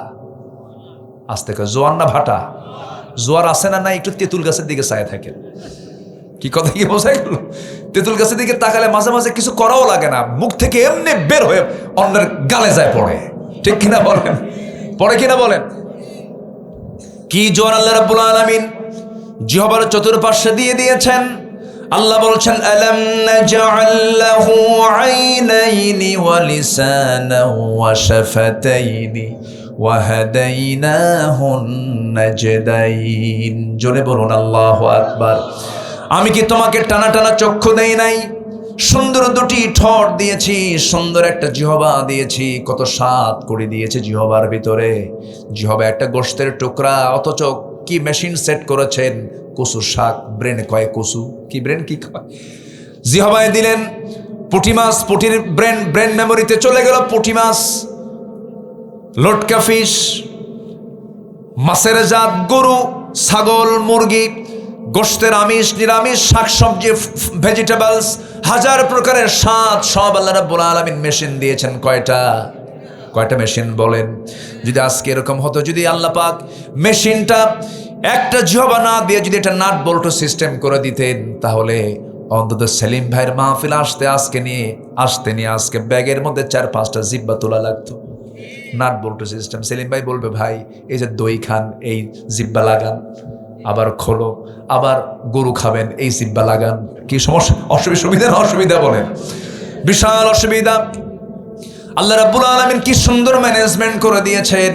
আস্তে করে, জোয়ান না ভাটা? জোয়ার আছে না নাই? একটু তেঁতুল গাছের দিকে চায় থাকেন। কি কথা কি বোঝাই গেল? তেঁতুল গাছের দিকে তাকালে মাঝে মাঝে কিছু করাও লাগে না, মুখ থেকে এমনি বের হয়ে অন্যের গালে যায় পড়ে, ঠিক কিনা বলেন? পড়ে কিনা বলেন? কি জোয়ার আল্লাহ রাব্বুল আলামিন জিহ্বার চতুর্পার্শ্বে দিয়ে দিয়েছেন। আল্লাহ বলছেন আলাম নাজআল লাহু আইনাইনি ওয়া লিসানান ওয়া শাফাতাইনি ওয়া হাদাইনাহুন নাজদাইন। জোরে বলুন আল্লাহু আকবার। আমি কি তোমাকে টানা টানা চক্ষু দেই নাই? সুন্দর দুটি ঠোঁট দিয়েছি, সুন্দর একটা জিহ্বা দিয়েছি, কত স্বাদ করে দিয়েছে জিহ্বার ভিতরে। জিহ্বা একটা গোশতের টুকরা, অথচ কি মেশিন সেট করেছেন, কচু শাক, ব্রেন কয় কচু, কি ব্রেন কি কয়, জিহ্বায় দিলেন পুঁটি মাছ, পুঁটির ব্রেন মেমোরিতে চলে গেল পুঁটি মাছ, লটকা ফিশ, মাছের জাত, গরু, ছাগল, মুরগি, গোশতের আমিষ, নিরামিষ, শাকসবজি, ভেজিটেবলস, হাজার প্রকারের স্বাদ সব আল্লাহ রাব্বুল আলামিন মেশিন দিয়েছেন। কয়টা মেশিন বলেন? যদি আজকে এরকম হতো, যদি আল্লাহ পাক মেশিনটা একটা জিহ্বা না দিয়ে যদি এটা নাট বল্টু সিস্টেম করে দিতেন, তাহলে অন্তত সেলিম ভাইয়ের মাহফিল আসতে আজকে ব্যাগের মধ্যে 4-5টা জিহ্বা তোলা লাগতো। নাট বল্টু সিস্টেম। সেলিম ভাই বলবে, ভাই এই যে দই খান, এই জিহ্বা লাগান, আবার খোলো, আবার গরু খাবেন, এই জিহ্বা লাগান। কি সমস্যা? সুবিধা না অসুবিধা বলেন? বিশাল অসুবিধা। আল্লাহ রাব্বুল আলামিন কি সুন্দর ম্যানেজমেন্ট করে দিয়েছেন।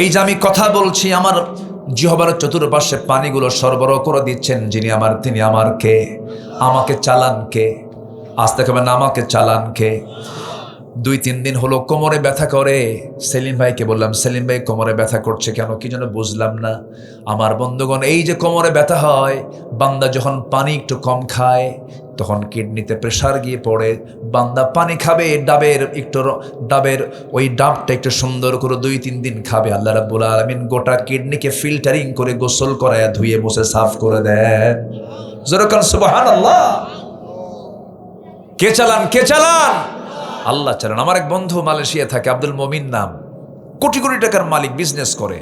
এই যে আমি কথা বলছি, আমার জিহ্বার চতুর্পাশ্বে পানিগুলো সরবরাহ করে দিচ্ছেন যিনি আমার, তিনি আমার কে? আমাকে চালান কে? আস্তে খাবেন, আমাকে চালান কে? 2-3 দিন হলো কোমরে ব্যথা করে। সেলিম ভাইকে বললাম, সেলিম ভাই কোমরে ব্যথা করছে কেন? কি যেন বুঝলাম না। আমার বন্ধুগণ, এই যে কোমরে ব্যথা হয়, বান্দা যখন পানি একটু কম খায় তখন কিডনিতে প্রেসার গিয়ে পড়ে। বান্দা পানি খাবে, ডাবের ওই ডাবটা একটু সুন্দর করে 2-3 দিন খাবে, আল্লাহ রাব্বুল আলামিন গোটা কিডনিকে ফিল্টারিং করে গোসল করায়া ধুয়ে মুছে সাফ করে দেন। যেরকম সুবহানাল্লাহ। কে চালান? আল্লাহ চালান। আমার এক বন্ধু মালয়েশিয়া থাকে, আব্দুল মমিন নাম, কোটি কোটি টাকার মালিক, বিজনেস করে।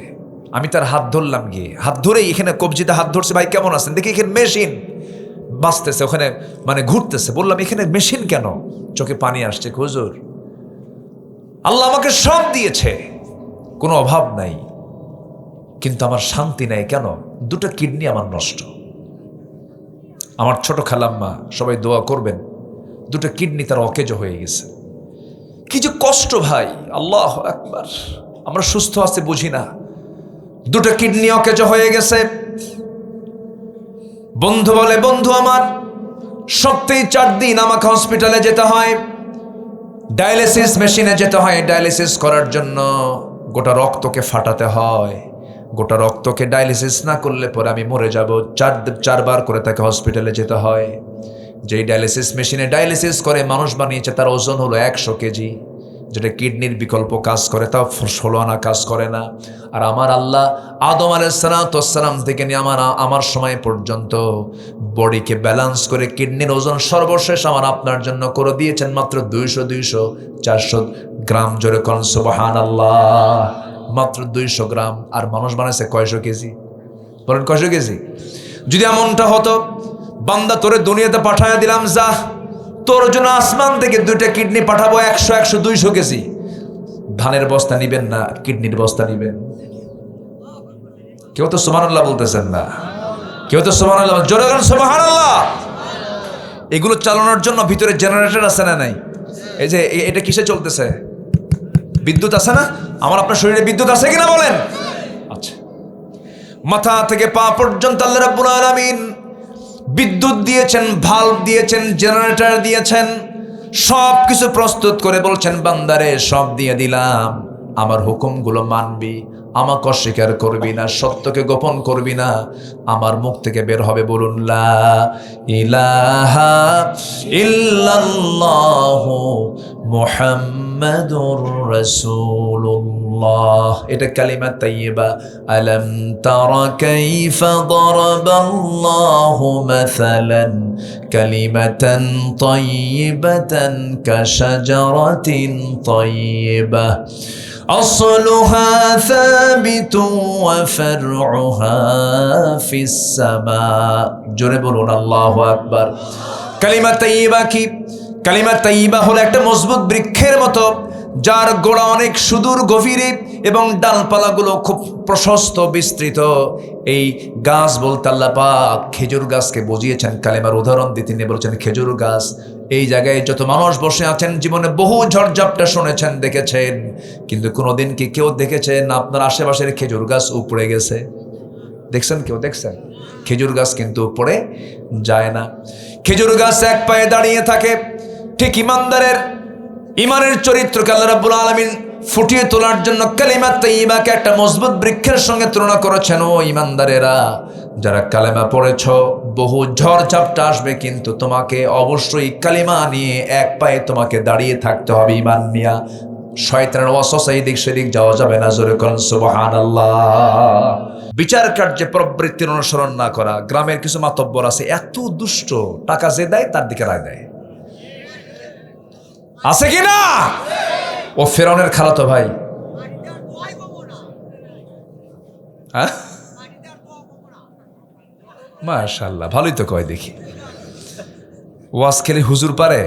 আমি তার হাত ধরলাম, গিয়ে হাত ধরেই এখানে কবজিতে হাত ধরছে, ভাই কেমন আছেন? দেখি এখানে মেশিন বাঁচতেছে, ওখানে মানে ঘুরতেছে। বললাম এখানে মেশিন কেন? চোখে পানি আসছে। হুজুর, আল্লাহ আমাকে সব দিয়েছে, কোনো অভাব নাই, কিন্তু আমার শান্তি নাই। কেন? 2টা কিডনি আমার নষ্ট। আমার ছোট খালাম্মা, সবাই দোয়া করবেন, 2টা কিডনি তার অকেজ হয়ে গেছে। কি যে কষ্ট ভাই, আল্লাহু আকবার। আমরা সুস্থ আছে বুঝি না, 2টা কিডনি অকেজ হয়ে গেছে। বন্ধু বলে, বন্ধু আমার সপ্তাহে 4 দিন আমাকে হসপিটালে যেতে হয়, ডায়ালিসিস মেশিনে যেতে হয়। ডায়ালিসিস করার জন্য গোটা রক্তকে ফাটাতে হয়। গোটা রক্তকে ডায়ালিসিস না করলে পরে আমি মরে যাব। 4বার করে তাকে হসপিটালে যেতে হয়। যেই ডায়ালিসিস মেশিনে ডায়ালিসিস করে মানুষ বানিয়েছে, তার ওজন হলো 100 কেজি, যেটা কিডনির বিকল্প কাজ করে, তাও 16 আনা কাজ করে না। আর আমার আল্লাহ আদম আলাইহিসসালাম থেকে নিয়ে আমার সময় পর্যন্ত বডিকে ব্যালেন্স করে কিডনির ওজন সর্বশেষ আমার আপনার জন্য করে দিয়েছেন মাত্র 200-400 গ্রাম। জোরে কোন সুবহানাল্লাহ। মাত্র 200 গ্রাম। আর মানুষ বানাইছে কয়শো কেজি? বলেন কয়শো কেজি? যদি এমনটা হতো, বান্দা তোরে দুনিয়াতে পাঠায় দিলাম, যা তোর জন্য আসমান থেকে 2টা কিডনি পাঠাবো, 100-200 কেজি। ধানের বস্তা নিবেন না, কিডনির বস্তা নিবেন। কেউ তো সুবহানাল্লাহ বলতেছেন না, কেউ তো সুবহানাল্লাহ, জোরে বলেন সুবহানাল্লাহ। এগুলো চালানোর জন্য ভিতরে জেনারেটর আছে না নাই? এই যে এটা কিসে চলতেছে? বিদ্যুৎ আছে না? আমার আপনার শরীরে বিদ্যুৎ আছে কিনা বলেন? আচ্ছা, মাথা থেকে পা পর্যন্ত আল্লাহ রাব্বুল আলামিন বিদ্যুৎ দিয়েছেন, ভাল্ব দিয়েছেন, জেনারেটর দিয়েছেন, সব কিছু প্রস্তুত করে বলছেন, বান্দারে সব দিয়ে দিলাম, আমার হুকুমগুলো মানবি, আমাকে অস্বীকার করবি না, সত্যকে গোপন করবি না, আমার মুখ থেকে বের হবে বলুন লা ইলাহা ইল্লাল্লাহু মুহাম্মাদুর রাসূলুল্লাহ। এটা কালিমা তাইয়্যিবা। আলাম তারা কাইফা দারাবাল্লাহু মাসালান কালিমাতান তাইয়্যিবাতান কাশাজারাতিন তাইয়্যিবা أصلها ثابت وفرعها في السماء। জোরে বলুন আল্লাহু আকবার। কালিমা তাইয়্যিবা কি? কালিমা তাইয়্যিবা হলো একটা মজবুত বৃক্ষের মতো, যার গোড়া অনেক সুদূর গভীরে, এবং ডালপালাগুলো খুব প্রশস্ত বিস্তৃত। এই গাছ বলতে আল্লাহ পাক খেজুর গাছকে বুঝিয়েছেন, কালেমার উদাহরণ দিয়ে তিনি বলছেন খেজুর গাছ। এই জায়গায় যত মানুষ বসে আছেন জীবনে বহু ঝড়ঝাপটা শুনেছেন, দেখেছেন, কিন্তু কোনোদিন কি কেউ দেখেছেন আপনার আশেপাশের খেজুর গাছ উপড়ে গেছে? দেখছেন? কেউ দেখছেন? খেজুর গাছ কিন্তু উপরে যায় না। খেজুর গাছ এক পায়ে দাঁড়িয়ে থাকে। ঠিক ইমানের চরিত্রকে আল্লাহ রাব্বুল আলামিন ফুটিয়ে তোলার জন্য কালিমা তাইয়্যিবাকে একটা মজবুত বৃক্ষের সঙ্গে তুলনা করেছেন। ও ইমানদারেরা, যারা কালেমা পড়েছ, বহু ঝড় ঝাপটা আসবে, কিন্তু তোমাকে অবশ্যই কালিমা নিয়ে এক পায়ে তোমাকে দাঁড়িয়ে থাকতে হবে। ইমান নিয়া শয়তানের ওয়াসওয়াসা এদিক সেদিক যাওয়া যাবে না। জোরে করুন সুবহানাল্লাহ। বিচার কার্যে প্রবৃত্তির অনুসরণ না করা। গ্রামের কিছু মাতব্বর আছে এত দুষ্ট, টাকা যে দেয় তার দিকে রায় দেয়, আছে কি না? ও ফেরাউনের খালাতো ভাই। হ্যাঁ, মাশাআল্লাহ, ভালোই তো কয় দেখি। ওয়াজ খেলে হুজুর পারে।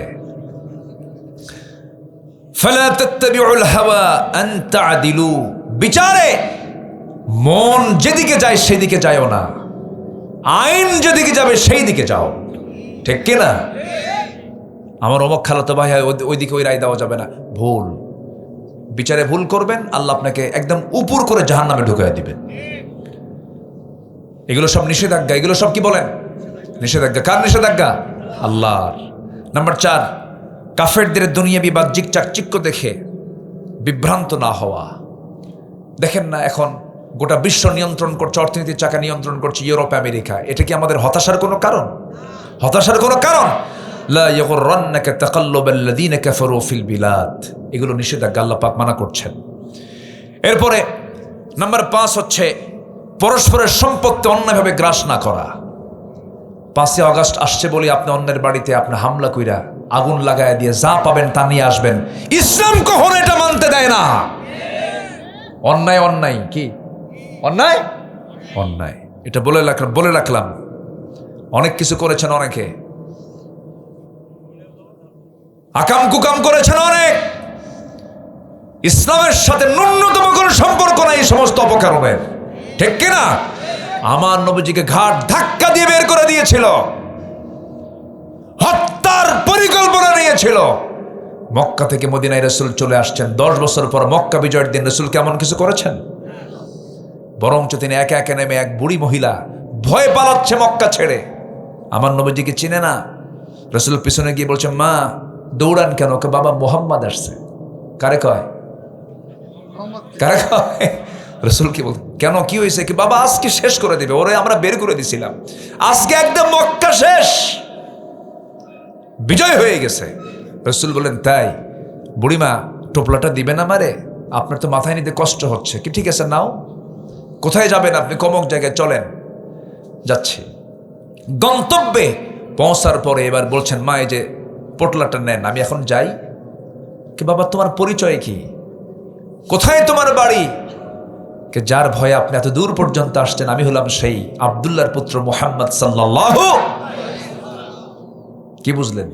ফালা তাত্তাবিউল হাওয়া আন তা'দিলু, বিচারে মন যেদিকে যায় সেদিকে যায়ও না, আইন যেদিকে যাবে সেই দিকে যাও। ঠিক কিনা? আমার অমুক খালাতো ভাই হয়, ওইদিকে ওই রায় দেওয়া যাবে না, ভুল। বিচারে ভুল করবেন, আল্লাহ আপনাকে একদম উপর করে জাহান্নামে ঢুকিয়ে দিবেন। এগুলো সব নিষেধাজ্ঞা। এগুলো সব কি বলেন? নিষেধাজ্ঞা। কার নিষেধাজ্ঞা? আল্লাহর। নাম্বার 4, কাফেরদের দুনিয়াবি বাহ্যিক চাকচিক্য দেখে বিভ্রান্ত না হওয়া। দেখেন না, এখন গোটা বিশ্ব নিয়ন্ত্রণ করছে, অর্থনীতির চাকা নিয়ন্ত্রণ করছে ইউরোপ, আমেরিকা। এটা কি আমাদের হতাশার কোনো কারণ? হতাশার কোনো কারণ? লা ইয়াগুররান্নাকা তাকাল্লুবাল্লাযীনা কাফারু ফিল বিলাদ। এগুলো নিষেধাজ্ঞা, আল্লাহ পাক মানা করছেন। এরপরে নাম্বার 5 হচ্ছে পরস্পরের সম্পত্তি অন্যায়ভাবে গ্রাস না করা। 5 আগস্ট আসছে বলে আপনি অন্যের বাড়িতে আপনি হামলা কইরা আগুন লাগায় দিয়ে যা পাবেন তা নিয়ে আসবেন, ইসলাম কখনো এটা মানতে দেয় না। অন্যায় অন্যায় কি? অন্যায় অন্যায়, এটা বলে রাখলাম। অনেক কিছু করেছেন অনেকে, আকাম কুকাম করেছেন অনেক। ইসলামের সাথে ন্যূনতম কোনো সম্পর্ক নাই এই সমস্ত অপকর্মের। ঠিক কিনা? আমার নবীজিকে ঘাট ধাক্কা দিয়ে বের করে দিয়েছিল, হত্যার পরিকল্পনা নিয়েছিল। মক্কা থেকে মদিনায় রাসূল চলে আসছেন 10 বছর পর। মক্কা বিজয়ের দিন রাসূল কেমন কিছু করেছেন? বরঞ্চ তিনি একে একে নেমে এক বুড়ি মহিলা ভয় পালাচ্ছে মক্কা ছেড়ে, আমার নবীজিকে চিনে না। রাসূল পিছনে গিয়ে বলছেন, মা দৌড়ান কেন? বাবা মুহাম্মদ আসছে। কারে কয়? কারে কয়? রাসূল কি বল, কেন কি হয়েছে? কি বাবা আজকে শেষ করে দিবে, ওরে আমরা বের করে দিছিলাম, আজকে একদম মক্কা শেষ, বিজয় হয়ে গেছে। রাসূল বলেন, তাই? বুড়িমা টোপলাটা দিবেন আমারে? আপনার তো মাথায় নিতে কষ্ট হচ্ছে। কি ঠিক আছে, নাও। কোথায় যাবেন আপনি? কমক জায়গায় চলেন। যাচ্ছি। গন্তব্যে পৌঁছার পরে এবার বলছেন, মা এই যে পোটলাটা নেন, আমি এখন যাই। কি বাবা তোমার পরিচয় কি? কোথায় তোমার বাড়ি? কে যার ভয়ে আপনি এত দূর পর্যন্ত আসছেন, আমি হলাম সেই আব্দুল্লাহর পুত্র মুহাম্মদ সাল্লাল্লাহু। কি বুঝলেন?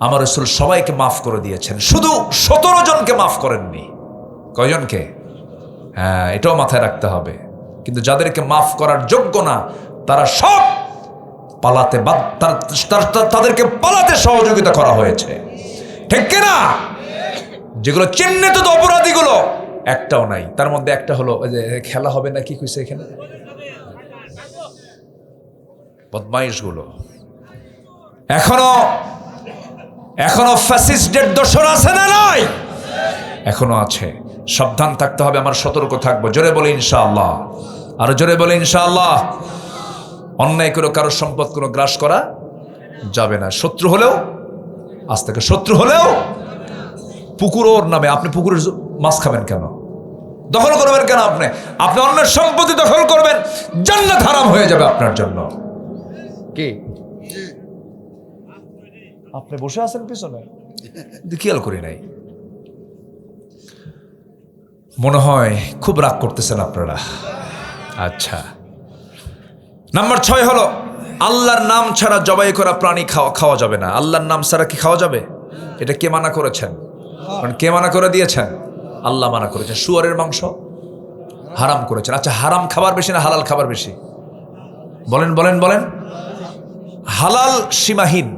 আমার রাসূল সবাইকে মাফ করে দিয়েছেন, শুধু 17 জনকে মাফ করেননি। কয়জনকে? হ্যাঁ, এটাও মাথায় রাখতে হবে। কিন্তু যাদেরকে মাফ করার যোগ্য না তারা সব পালাতে, তাদেরকে পালাতে সহযোগিতা করা হয়েছে। ঠিক কিনা? যেগুলো চিহ্নিত অপরাধীগুলো একটাও নাই। তার মধ্যে একটা হলো ওই যে খেলা হবে না, কি কইছে এখানে, বদমাইশগুলো। এখনো ফ্যাসিস্টদের দোসর আছে না নাই? এখনো আছে। সাবধান থাকতে হবে, আমার সতর্ক থাকবো। জোরে বলে ইনশাআল্লাহ, আরো জোরে বলে ইনশাআল্লাহ। অন্যায় করে কারোর সম্পদ কোনো গ্রাস করা যাবে না। শত্রু হলেও, আজ থেকে শত্রু হলেও, পুকুর ওর নামে, আপনি পুকুরের মাছ খাবেন কেন? দখল করবেন কেন? আপনি অন্যের সম্পত্তি দখল করবেন, জান্নাত হারাম হয়ে যাবে আপনার জন্য। কি আপনি বসে আছেন পিছনে, খেয়াল করি নাই, মনে হয় খুব রাগ করতেছেন আপনারা। আচ্ছা, নাম্বার 6 হলো আল্লাহর নাম ছাড়া জবাই করা প্রাণী খাওয়া যাবে না। আল্লাহর নাম ছাড়া কি খাওয়া যাবে? এটা কে মানা করেছেন? কে মানা করে দিয়েছেন? আল্লাহ মানা করেছেন। শুয়োরের মাংস হারাম করেছেন। আচ্ছা, হারাম খাবার বেশি না হালাল খাবার বেশি? বলেন বলেন বলেন। হালাল সীমাহীন,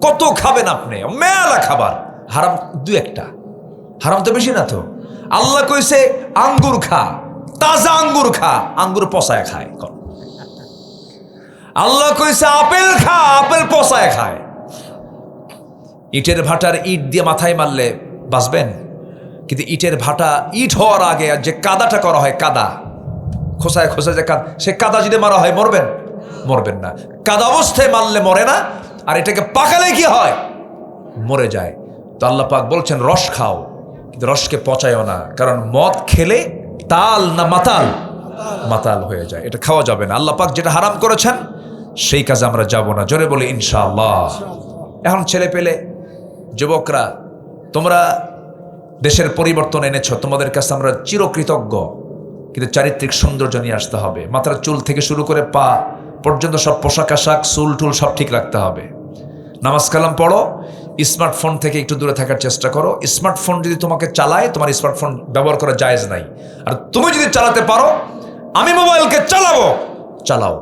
কত খাবেন আপনি, মেলা খাবার। হারাম দু একটা, হারাম তো বেশি না তো। আল্লাহ কইছে আঙ্গুর খা, তাজা আঙ্গুর খা, আঙ্গুর পচায় খায়। আল্লাহ কইছে আপেল খা, আপেল পচায় খায়। ইটের ভাটার ইট দিয়ে মাথায় মারলে বাঁচবেন, কিন্তু ইটের ভাটা ইট হওয়ার আগে যে কাদাটা করা হয়, কাদা খোসায় খোসায় যে কাদা, সে কাদা যদি মারা হয় মরবেন? মরবেন না। কাদা অবস্থায় মারলে মরে না, আর এটাকে পাকালে কি হয়? মরে যায়। তো আল্লাহ পাক বলছেন রস খাও, কিন্তু রসকে পচায়ও না, কারণ মদ খেলে তাল না মাতাল? মাতাল হয়ে যায়, এটা খাওয়া যাবে না। আল্লাহ পাক যেটা হারাম করেছেন সেই কাজে আমরা যাব না। জোরে বলি ইনশাআল্লাহ। এখন ছেলে পেলে, যুবকরা, তোমরা দেশের পরিবর্তন এনেছ, তোমাদের কাছে আমরা চিরকৃতজ্ঞ, কিন্তু চারিত্রিক সৌন্দর্য নিয়ে আসতে হবে। মাথার চুল থেকে শুরু করে পা পর্যন্ত সব পোশাক আশাক, চুল টুল সব ঠিক রাখতে হবে। নামাজ কালাম পড়ো, স্মার্টফোন থেকে একটু দূরে থাকার চেষ্টা করো। স্মার্টফোন যদি তোমাকে চালায়, তোমার স্মার্টফোন ব্যবহার করা জায়েজ নাই। আর তুমি যদি চালাতে পারো, আমি মোবাইলকে চালাবো, চালাও।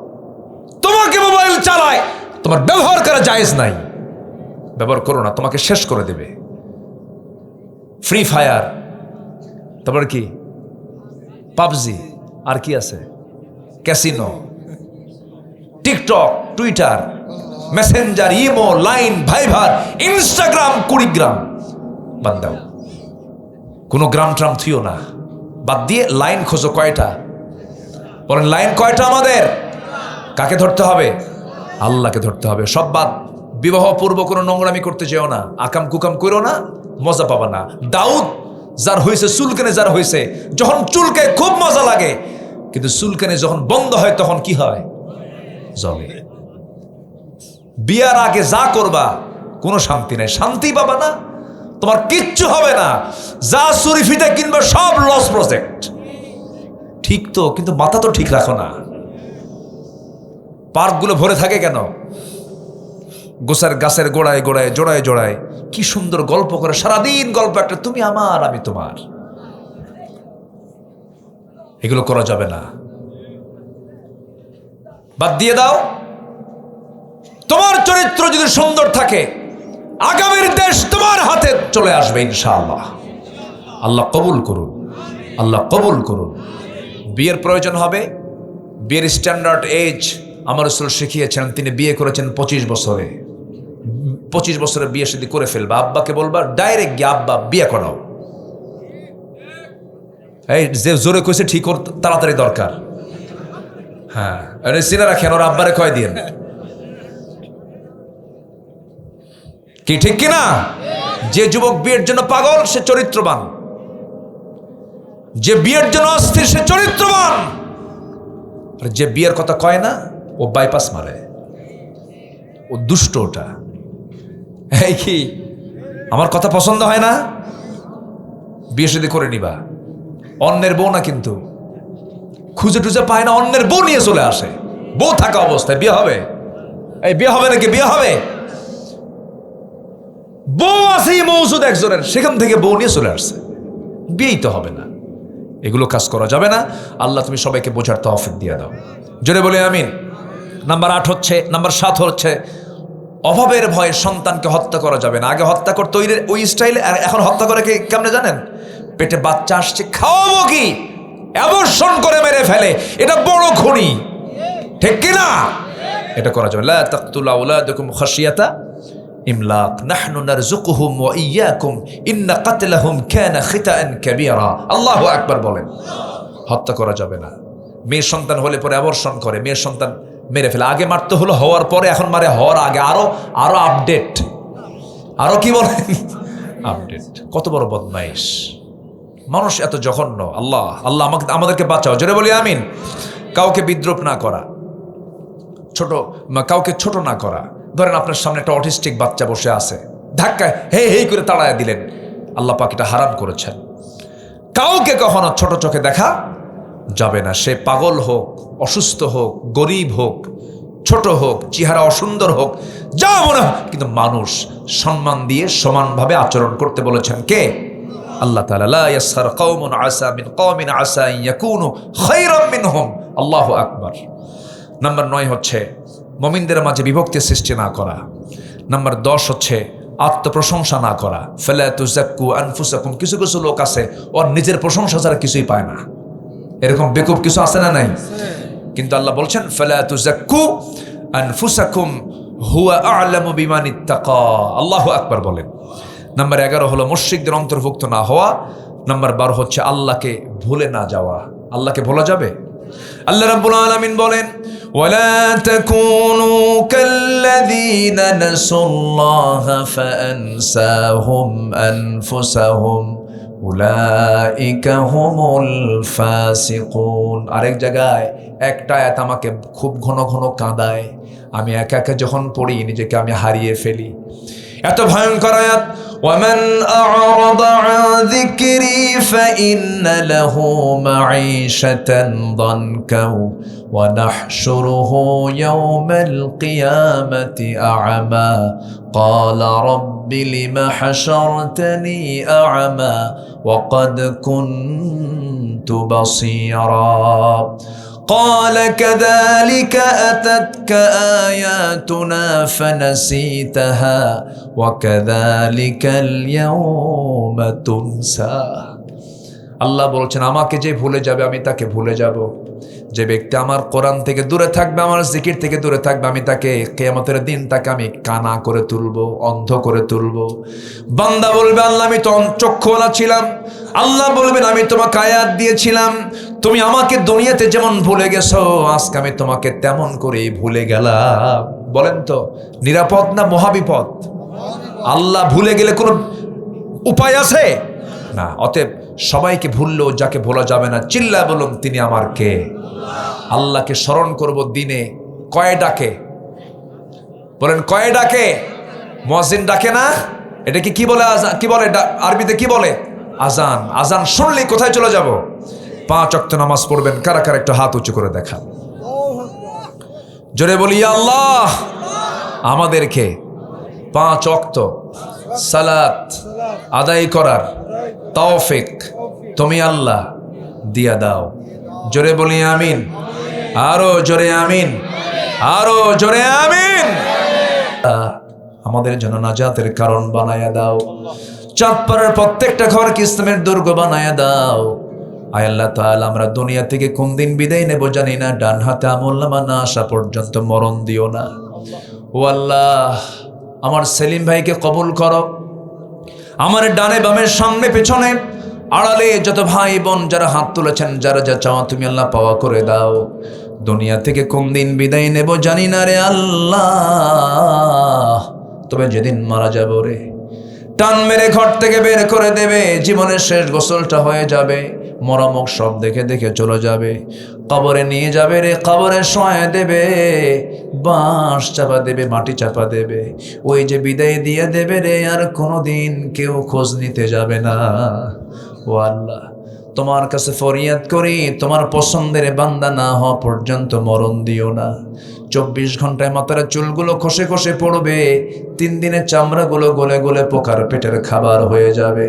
তোমাকে মোবাইল চালায়, তোমার ব্যবহার করা জায়েজ নাই, ব্যবহার করো না, তোমাকে শেষ করে দেবে। ফ্রি ফায়ার, তারপর কি পাবজি, আর কি আছে, casino, TikTok, Twitter, Messenger, imo, Line, Viber, Instagram, Kurigram, বাদ দাও। কোনো গ্রাম ট্রাম থুইও না, বাদ দিয়ে লাইন খোঁজো। কয়টা বলেন? লাইন কয়টা আমাদের? কাকে ধরতে হবে? আল্লাহকে ধরতে হবে। সব বাদ। বিবাহ পূর্ব কোনো নোংরামি করতে যেও না, আকাম কুকাম করো না, মজা পাবা না। দাউদ যার হয়েছে, চুলকানে যার হয়েছে, যখন চুলকে খুব মজা লাগে, কিন্তু চুলকানে যখন বন্ধ হয় তখন কি হয়? জ্বলে। বিয়ার আগে যা করবা কোনো শান্তি নাই, শান্তি পাবা না, তোমার কিচ্ছু হবে না। যা চুরিফিতে কিনবে সব লস প্রজেক্ট। ঠিক তো, কিন্তু মাথা তো ঠিক রাখো না। পার্কগুলো ভরে থাকে কেন? গোসার গাছের গোড়ায় গোড়ায়, জোড়ায় জোড়ায় কি সুন্দর গল্প করে, সারাদিন গল্প একটা, তুমি আমার আমি তোমার। এগুলো করা যাবে না, বাদ দিয়ে দাও। তোমার চরিত্র যদি সুন্দর থাকে, আগামীর দেশ তোমার হাতে চলে আসবে ইনশাআল্লাহ। আল্লাহ কবুল করুন, আল্লাহ কবুল করুন। বিয়ের প্রয়োজন হবে, বিয়ের স্ট্যান্ডার্ড এজ আমার রাসূল শিখিয়েছেন। তিনি বিয়ে করেছেন 25 বছরে। 25 বছরে বিয়ে শাদী করে ফেলবা, আব্বাকে বলবা ডাইরেক্ট গিয়ে আব্বা বিয়ে করাও। এই যে জোরে কইছে ঠিক তাড়াতাড়ি দরকার। হ্যাঁ, সিনা রাখেন, ওর আব্বারে কয় দিয়েন, কি ঠিক কিনা? যে যুবক বিয়ের জন্য পাগল সে চরিত্রবান, যে বিয়ের জন্য অস্থির সে চরিত্রবান। আর যে বিয়ের কথা কয় না ও বাইপাস মারে, ও দুষ্ট। ওটা এই কি আমার কথা পছন্দ হয় না? বিয়ে শাদী করে নিবা, অন্যের বউ না কিন্তু, খুঁজে টুজে পায় না, অন্যের বউ নিয়ে চলে আসে। বউ থাকা অবস্থায় বিয়ে হবে? এই বিয়ে হবে নাকি? বিয়ে হবে? বউ আছে মৌজুদ একজনের, সেখান থেকে বউ নিয়ে চলে আসছে, বিয়েই তো হবে না। এগুলো কাজ করা যাবে না। আল্লাহ তুমি সবাইকে বোঝার তৌফিক দিয়ে দাও। জোরে বলে আমিন। নাম্বার 7 হচ্ছে অভাবের ভয়ে সন্তানকে হত্যা করা যাবে না। আগে হত্যা করতে ওই স্টাইলে, আর এখন হত্যা করে কেমনে জানেন? পেটে বাচ্চা আসছে, খাওয়াবো কি, অ্যাবর্শন করে মেরে ফেলে। এটা বড় খুনি, ঠিক কিনা? এটা করা যাবে। লা তাকতুলু আওলাদাকুম খাশিয়াতা ইমলাক নাহনু নারযুকুহুম ওয়া ইয়্যাকুম ইন্না কাতলাহুম কানা খিতাআন কাবীরা। আল্লাহু আকবার বলেন। হত্যা করা যাবে না। মেয়ের সন্তান হলে পরে অ্যাবর্শন করে, মেয়ের সন্তান মেরে ফেলে। আগে মারতে হলো হওয়ার পরে, এখন মারে হওয়ার আগে। আরো আপডেট, আরো কি বলেন আপডেট। কত বড় বদমাইশ মানুষ, এত জঘন্য। আল্লাহ আল্লাহ আমাদেরকে বাঁচাও। জোরে বলি আমিন। কাউকে বিদ্রুপ না করা, কাউকে ছোট না করা। ধরেন আপনার সামনে একটা অটিস্টিক বাচ্চা বসে আছে, ধাক্কায় হেই করে তাড়ায় দিলেন, আল্লাহ পাক এটা হারাম করেছেন। কাউকে কখনো ছোট চোখে দেখা যাবে না। সে পাগল হোক, অসুস্থ হোক, গরিব হোক, ছোট হোক, চেহারা অসুন্দর হোক, যা মনে হোক, কিন্তু মানুষ সম্মান দিয়ে সমানভাবে আচরণ করতে বলেছেন কে? আল্লাহ তাআলা লা ইয়াসখার কওমুন আসা মিন কওমিন আসা আন ইয়াকুনু খায়রাম মিনহুম। আল্লাহু আকবার। নাম্বার 9 হচ্ছে মুমিনদের মাঝে বিভক্তি সৃষ্টি না করা। নাম্বার 10 হচ্ছে আত্মপ্রশংসা না করা। ফালা তুযাক্কু আনফুসাকুম। কিছু কিছু লোক আছে ওর নিজের প্রশংসা ছাড়া কিছুই পায় না, এরকম বেকুব কিছু আছে না নাই? কিন্তু আল্লাহ বলছেন ফালা তুযাক্কু আনফুসাকুম হুয়া আ'লামু বিমান ইত্তাকা। আল্লাহু আকবার বলেন। নাম্বার 11 হলো মুশরিকদের অন্তর্ভুক্ত না হওয়া। নাম্বার 12 হচ্ছে আল্লাহকে ভুলে না যাওয়া। আল্লাহকে ভোলা যাবে? আল্লাহ রাব্বুল আলামিন বলেন ওয়ালা তাকুনু কাল্লাযীনা নাসুল্লাহা ফাআনসাহুম আনফুসাহুম উলাইকা হুমুল ফাসিকুন। আরেক জায়গায় একটা আয়াত আমাকে খুব ঘন ঘন কাঁদায়, আমি একা একা যখন পড়ি নিজেকে আমি হারিয়ে ফেলি। এত ভয়ঙ্কর আয়াত, ওয়ামান আ'রাদা আন যিকরি ফাইন্না লাহু মাঈশাতান দানকা ওয়া নাহশুরুহু ইয়াওমাল কিয়ামাতি আ'মা ক্বালা রাব্বি লিমা হাশারতানি আ'মা ওয়া ক্বাদ কুনতু বাসীরা قال كذلك أتتك آياتنا فنسيتها وكذلك اليوم تنسى। আল্লাহ বলছেন আমাকে যে ভুলে যাবে আমি তাকে ভুলে যাব। যে ব্যক্তি আমার কোরআন থেকে দূরে থাকবে, আমার জিকির থেকে দূরে থাকবে, আমি তাকে কিয়ামতের দিন তাকে আমি কানা করে তুলবো, অন্ধ করে তুলবো। বান্দা বলবে আল্লাহ আমি তো চক্ষুওয়ালা ছিলাম। আল্লাহ বলবেন আমি তোমাকে আয়াত দিয়েছিলাম, তুমি আমাকে দুনিয়াতে যেমন ভুলে গেছো, আজকে আমি তোমাকে তেমন করেই ভুলে গেলাম। বলেন তো নিরাপদ না মহাবিপদ? আল্লাহ ভুলে গেলে কোনো উপায় আছে না। অতএব সবাইকে ভুললেও যাকে ভোলা যাবে না, চিল্লা বলুন তিনি আমার কে। আল্লাহকে স্মরণ করব দিনে কয় ডাকে? বলেন কয় ডাকে? মুয়াজ্জিন ডাকে না? এটাকে কি বলে? আজান। কি বলে আরবিতে? কি বলে? আজান। আজান শুনলেই কোথায় চলে যাব? 5 ওয়াক্ত নামাজ পড়বেন। কারা কারা একটু হাত উঁচু করে দেখান, জোরে বলি আল্লাহ আমাদেরকে 5 ওয়াক্ত সালাত আদায় করার তৌফিক তুমি আল্লাহ দিয়া দাও। জোরে বলি আমিন। আরো জোরে আমিন, আরো জোরে আমিন। আমাদের জন্য নাজাতের কারণ বানায়া দাও। চাঁদপাড়ার প্রত্যেকটা ঘরকে ইসলামের দুর্গ বানায়া দাও। আয় আল্লাহ তাআলা আমরা দুনিয়া থেকে কোন দিন বিদায় নেব জানি না, ডান হাতে আমলনামা না আসা পর্যন্ত মরণ দিও না। ও আল্লাহ আমার সেলিম ভাইকে কবুল করো। আমার ডানে বামের সামনে পেছনে আড়ালে যত ভাই বোন যারা হাত তুলেছেন, যারা যা চাওয়া তুমি আল্লাহ পাওয়া করে দাও। দুনিয়া থেকে কোন দিন বিদায় নেব জানি না রে আল্লাহ, তবে যেদিন মারা যাব রে টান মেরে ঘর থেকে বের করে দেবে, জীবনের শেষ গোসলটা হয়ে যাবে, মরামুখ সব দেখে দেখে চলে যাবে, কবরে নিয়ে যাবে রে, কবরে শোয়া দেবে, বাঁশ চাপা দেবে, মাটি চাপা দেবে, ওই যে বিদায় দিয়ে দেবে রে, আর কোনোদিন কেউ খোঁজ নিতে যাবে না। ও আল্লাহ তোমার কাছে ফরিয়াদ করি, তোমার পছন্দের বান্দা না হওয়া পর্যন্ত মরণ দিও না। 24 ঘন্টায় মাথার চুলগুলো খসে খসে পড়বে, 3 দিনে চামড়াগুলো গলে গলে পোকার পেটের খাবার হয়ে যাবে।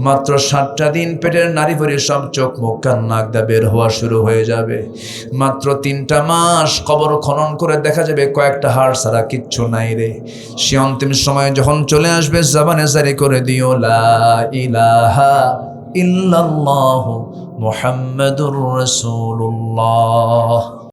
মাত্র 7টা দিন পেটের নাড়ি ভরে সব চোখ মুখ কান নাক দা বের হওয়া শুরু হয়ে যাবে। মাত্র 3টা মাস কবর খনন করে দেখা যাবে কয়েকটা হাড় ছাড়া কিচ্ছু নাই রে। সে অন্তিম সময় যখন চলে আসবে জবানে জারি করে দিও লা ইলাহা ইল্লাল্লাহু মুহাম্মাদুর রাসূলুল্লাহ।